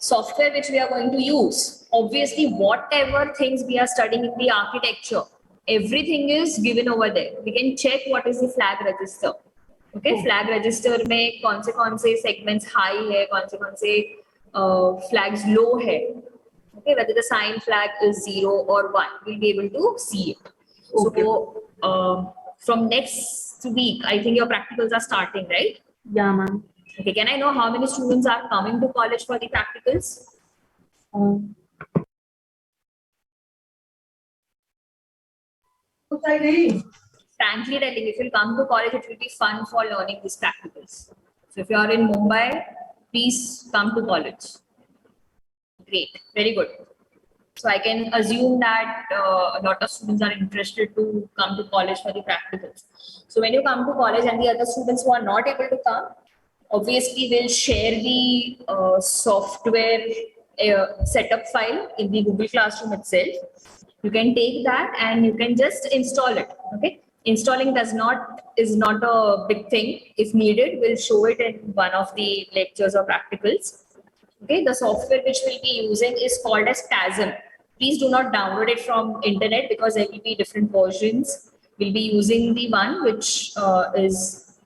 software which we are going to use, obviously whatever things we are studying in the architecture, everything is given over there. We can check what is the flag register. Okay, flag register में कौन से segments high है, कौन से flags low है. Okay, whether the sign flag is 0 or 1, we'll be able to see it. Okay. So from next week, I think your practicals are starting, right? Yeah, ma'am. Okay, can I know how many students are coming to college for the practicals? Frankly telling, if you come to college, it will be fun for learning these practicals. So if you are in Mumbai, please come to college. Great, very good. So I can assume that a lot of students are interested to come to college for the practicals. So when you come to college and the other students who are not able to come, obviously we'll share the software setup file in the Google Classroom itself. You can take that and you can just install it. Okay, installing is not a big thing. If needed, we'll show it in one of the lectures or practicals. Okay, the software which we'll be using is called as TASM. Please do not download it from internet because there will be different versions. We'll be using the one which is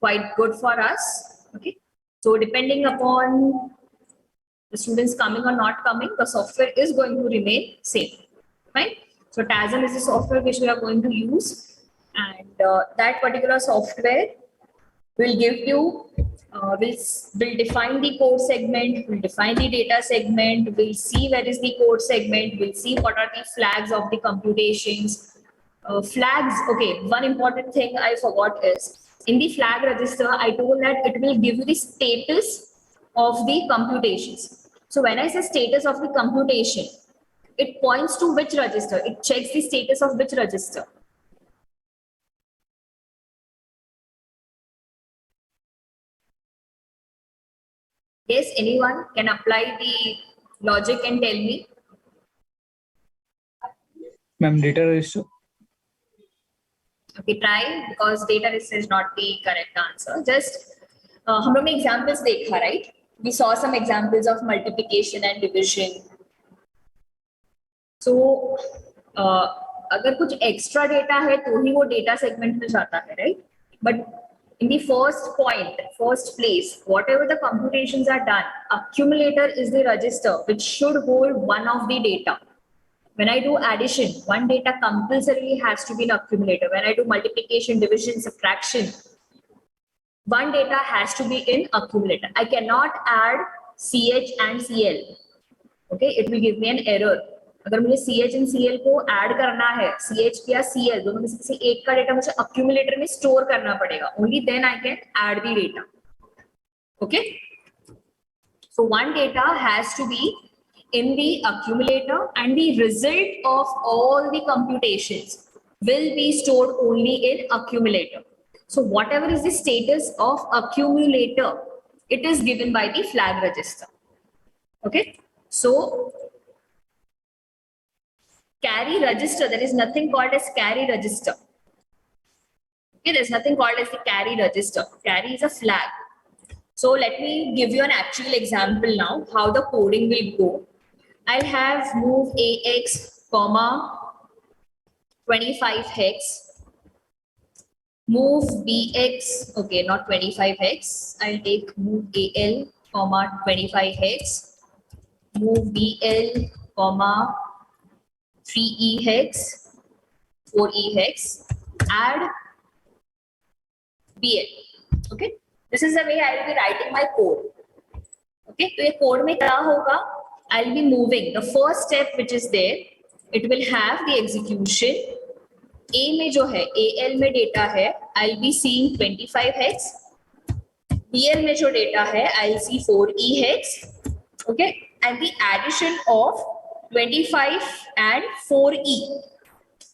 quite good for us. Okay, so depending upon the students coming or not coming, the software is going to remain same. Right? So TASM is the software which we are going to use, and that particular software will give you will define the code segment, will define the data segment, we'll see where is the code segment, we'll see what are the flags of the computations. Flags, okay, one important thing I forgot is, in the flag register, I told that it will give you the status of the computations. So when I say status of the computation, it points to which register, it checks the status of which register. Yes, anyone can apply the logic and tell me. Ma'am, data register. Okay, try, because data register is not the correct answer. Just हम लोग ने examples देखा, right? We saw some examples of multiplication and division. So अगर कुछ extra data है तो ही वो data segment में जाता है, right? But in the first place, whatever the computations are done, accumulator is the register which should hold one of the data. When I do addition, one data compulsorily has to be an accumulator. When I do multiplication, division, subtraction, one data has to be in accumulator. I cannot add CH and CL. Okay, it will give me an error. अगर मुझे CH and CL को add करना है, CH या CL दोनों में से किसी एक का डेटा मुझे accumulator में स्टोर करना पड़ेगा. Only then I can add the data. Okay. So one data has to be in the accumulator, and the result of all the computations will be stored only in accumulator. So whatever is the status of accumulator, it is given by the flag register. Okay. So carry register, there is nothing called as carry register. Okay, there's nothing called as the carry register. Carry is a flag. So let me give you an actual example now, how the coding will go. I'll have move AX, comma, 25 hex, move BX, okay, not 25 hex. I'll take move AL, comma, 25 hex, move BL, comma, 3E hex, 4E hex, add BL. Okay, this is the way I will be writing my code. Okay, so ये code में क्या होगा? I'll be moving the first step which is there. It will have the execution. A में जो है AL में data है I'll be seeing 25 hex. BL में जो डेटा है I'll see 4E hex. Okay, and the addition of 25 and 4E.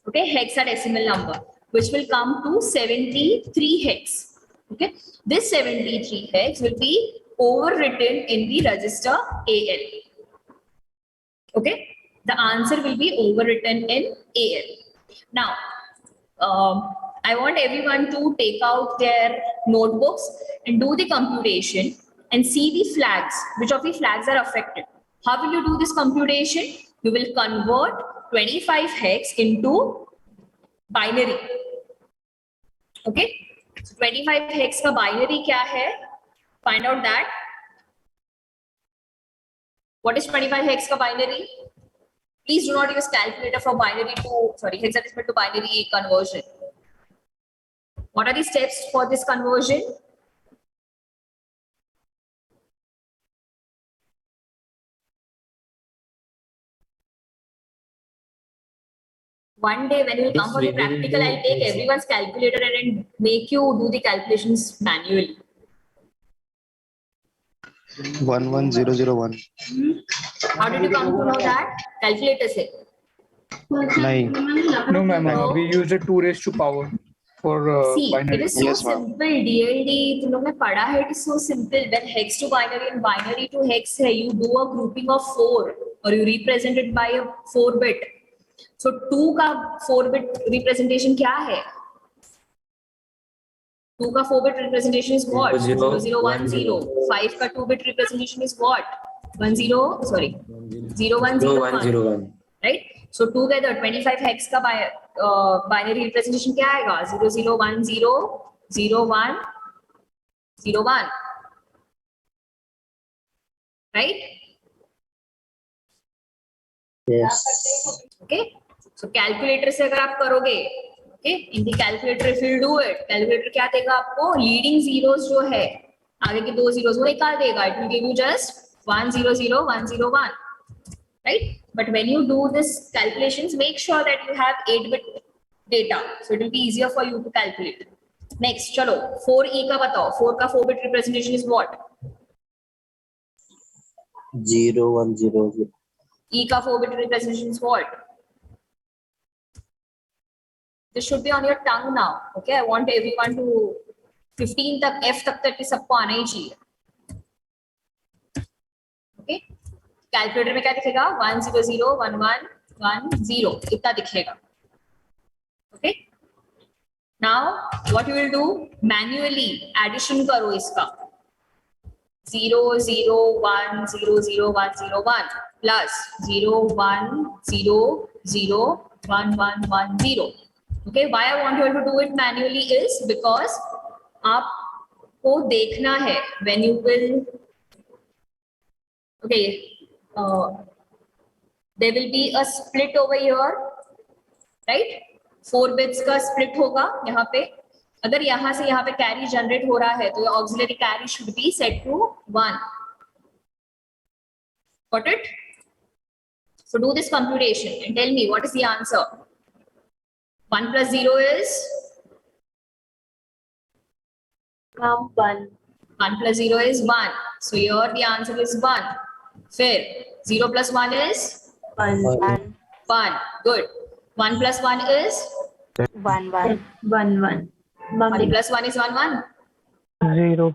Okay, hexadecimal number, which will come to 73 hex. Okay, this 73 hex will be overwritten in the register AL. Okay, the answer will be overwritten in AL. Now, I want everyone to take out their notebooks and do the computation and see the flags, which of the flags are affected. How will you do this computation? You will convert 25 hex into binary. Okay, so 25 hex का binary क्या है? Find out that. What is 25 hex का binary? Please do not use calculator for binary to, sorry, hexadecimal to binary conversion. What are the steps for this conversion? One day when you come for the practical, I'll take everyone's calculator and make you do the calculations manually. 11001. How did you come to know that? Calculator say. No, ma'am. We used a 2 raised to power for See, binary. it is so simple. DLD, तुम लोग ने पढ़ा है. It is so simple. When hex to binary and binary to hex है, you do a grouping of 4 or you represent it by a 4-bit. So 2 का 4-bit representation क्या है? 2 का 4-bit representation is what? 0010. 5 का 2-bit representation is what? 0101. Right? So together 25 hex का binary representation क्या आएगा? 00100101. Right? Yes. Okay. So calculator से अगर आप करोगे, okay, in the calculator if you do it, calculator क्या देगा आपको? Leading zeros जो है, आगे के 2 zeros वो निकाल देगा. It will give you just 100101. Right? But when you do this calculations, make sure that you have 8-bit data, so it will be easier for you to calculate. Next, चलो 4E का बताओ. 4 का 4-bit representation is what? 0100. E का 4-bit representation is what? This should be on your tongue now. Okay, I want everyone to 15 तक F तक ये सबको आना ही चाहिए. Okay, कैलकुलेटर में क्या दिखेगा? 1001110 इतना दिखेगा. Okay, now what you will do? Manually addition करो इसका. 0010001 plus 01001110. Okay, why I want you all to do it manually is because आपको देखना है when you will, okay, there will be a split over here, right? 4 bits का split होगा यहाँ पे. अगर यहाँ से यहाँ पे carry generate हो रहा है तो auxiliary carry should be set to 1. Got it? So do this computation and tell me what is the answer. 1 plus 0 is? 1. 1 plus 0 is 1. So here the answer is 1. Fair. 0 plus 1 is? 1. 1. Good. 1 plus 1 is? 1. 1. 1 plus 1 is 1. 0.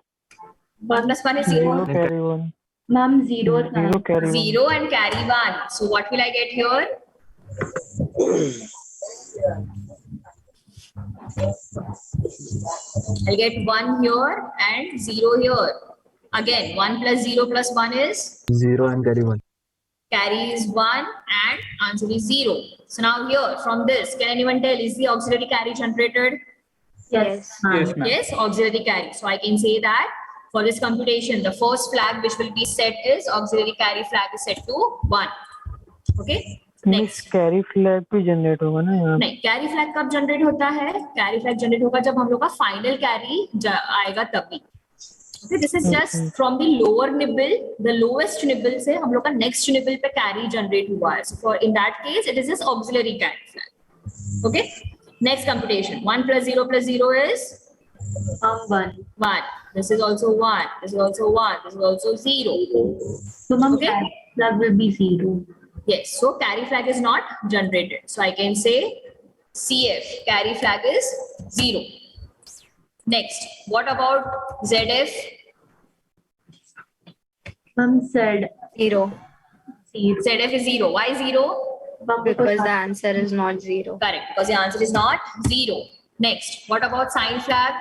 1 plus 1 is 0. Carry 1. Ma'am, 0. 0 carry 1. 0 and carry 1. So what will I get here? I'll get 1 here and 0 here. Again, 1 plus 0 plus 1 is? 0 and carry 1. Carry is 1 and answer is 0. So now here from this, can anyone tell, is the auxiliary carry generated? Yes. Yes, ma'am. Yes, auxiliary carry. So I can say that for this computation, the first flag which will be set is auxiliary carry flag is set to 1. Okay. Next. Carry flag भी generate होगा ना यहाँ? नहीं, carry flag कब generate होता है? Carry flag generate होगा जब हम लोग का final carry आएगा तभी. Okay, this is just from the lower nibble, the lowest nibble से हम लोग का next nibble पे carry generate हुआ है. So for in that case, it is just auxiliary carry flag. Okay. Next computation. 1 plus 0 is 1. 1. This is also 1. This is also 1. This is also 0. So ma'am, Okay. carry flag will be 0. Yes. So carry flag is not generated. So I can say CF. Carry flag is 0. Next. What about ZF? Ma'am said 0. 0. ZF is 0. Why 0? Because the answer is not 0. Correct. Because the answer is not 0. Next. What about sign flag?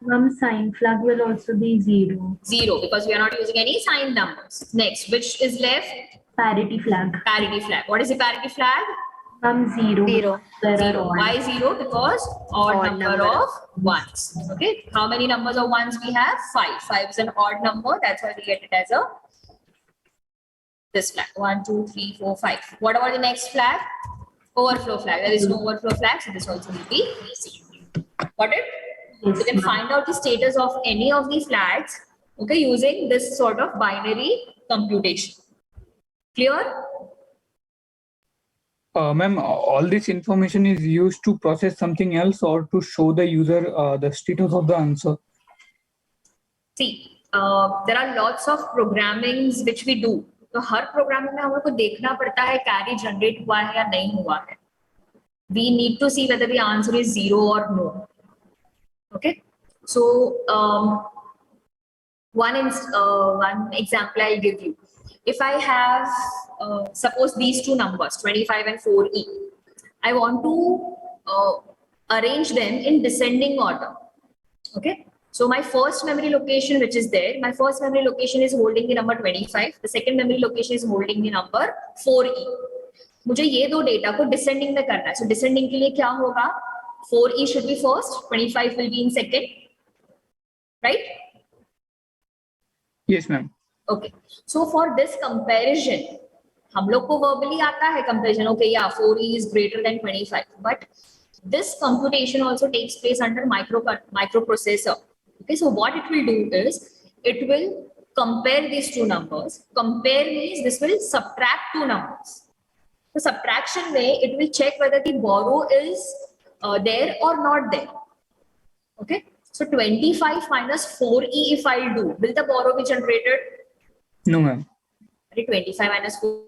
Ma'am, sign flag will also be 0. 0. Because we are not using any sign numbers. Next. Which is left? Parity flag. Parity flag. What is the parity flag? Ma'am, 0. 0. There are 0. odd. Why 0? Because odd number of ones. Okay. How many numbers of ones we have? 5. 5 is an odd number. That's why we get it as a this flag. 1, 2, 3, 4, 5. What about the next flag? Overflow flag. There is no overflow flag, so this also will be 0. Got it? Yes, So then find out the status of any of the flags, okay, using this sort of binary computation. Clear? Ma'am, all this information is used to process something else or to show the user the status of the answer? See, there are lots of programmings which we do. तो हर programming में हमको देखना पड़ता है carry generate हुआ है या नहीं हुआ है. We need to see whether the answer is 0 or no. Okay, so one example I'll give you. If I have suppose these two numbers 25 and 4e, I want to arrange them in descending order. Okay, so my first memory location which is there, my first memory location is holding the number 25, the second memory location is holding the number 4e. मुझे ये दो data को descending में करना है. सो descending के लिए क्या होगा? 4e should be first, 25 will be in second, right? Yes, ma'am. Okay, so for this comparison, हम लोग को verbally आता है comparison. Okay, yeah, 4e is greater than 25, but this computation also takes place under microprocessor. Okay, so what it will do is it will compare these two numbers. Compare means this will subtract two numbers. So subtraction way, it will check whether the borrow is there or not there. Okay, so 25 minus 4e if I do, will the borrow be generated? No, ma'am. 25 minus 4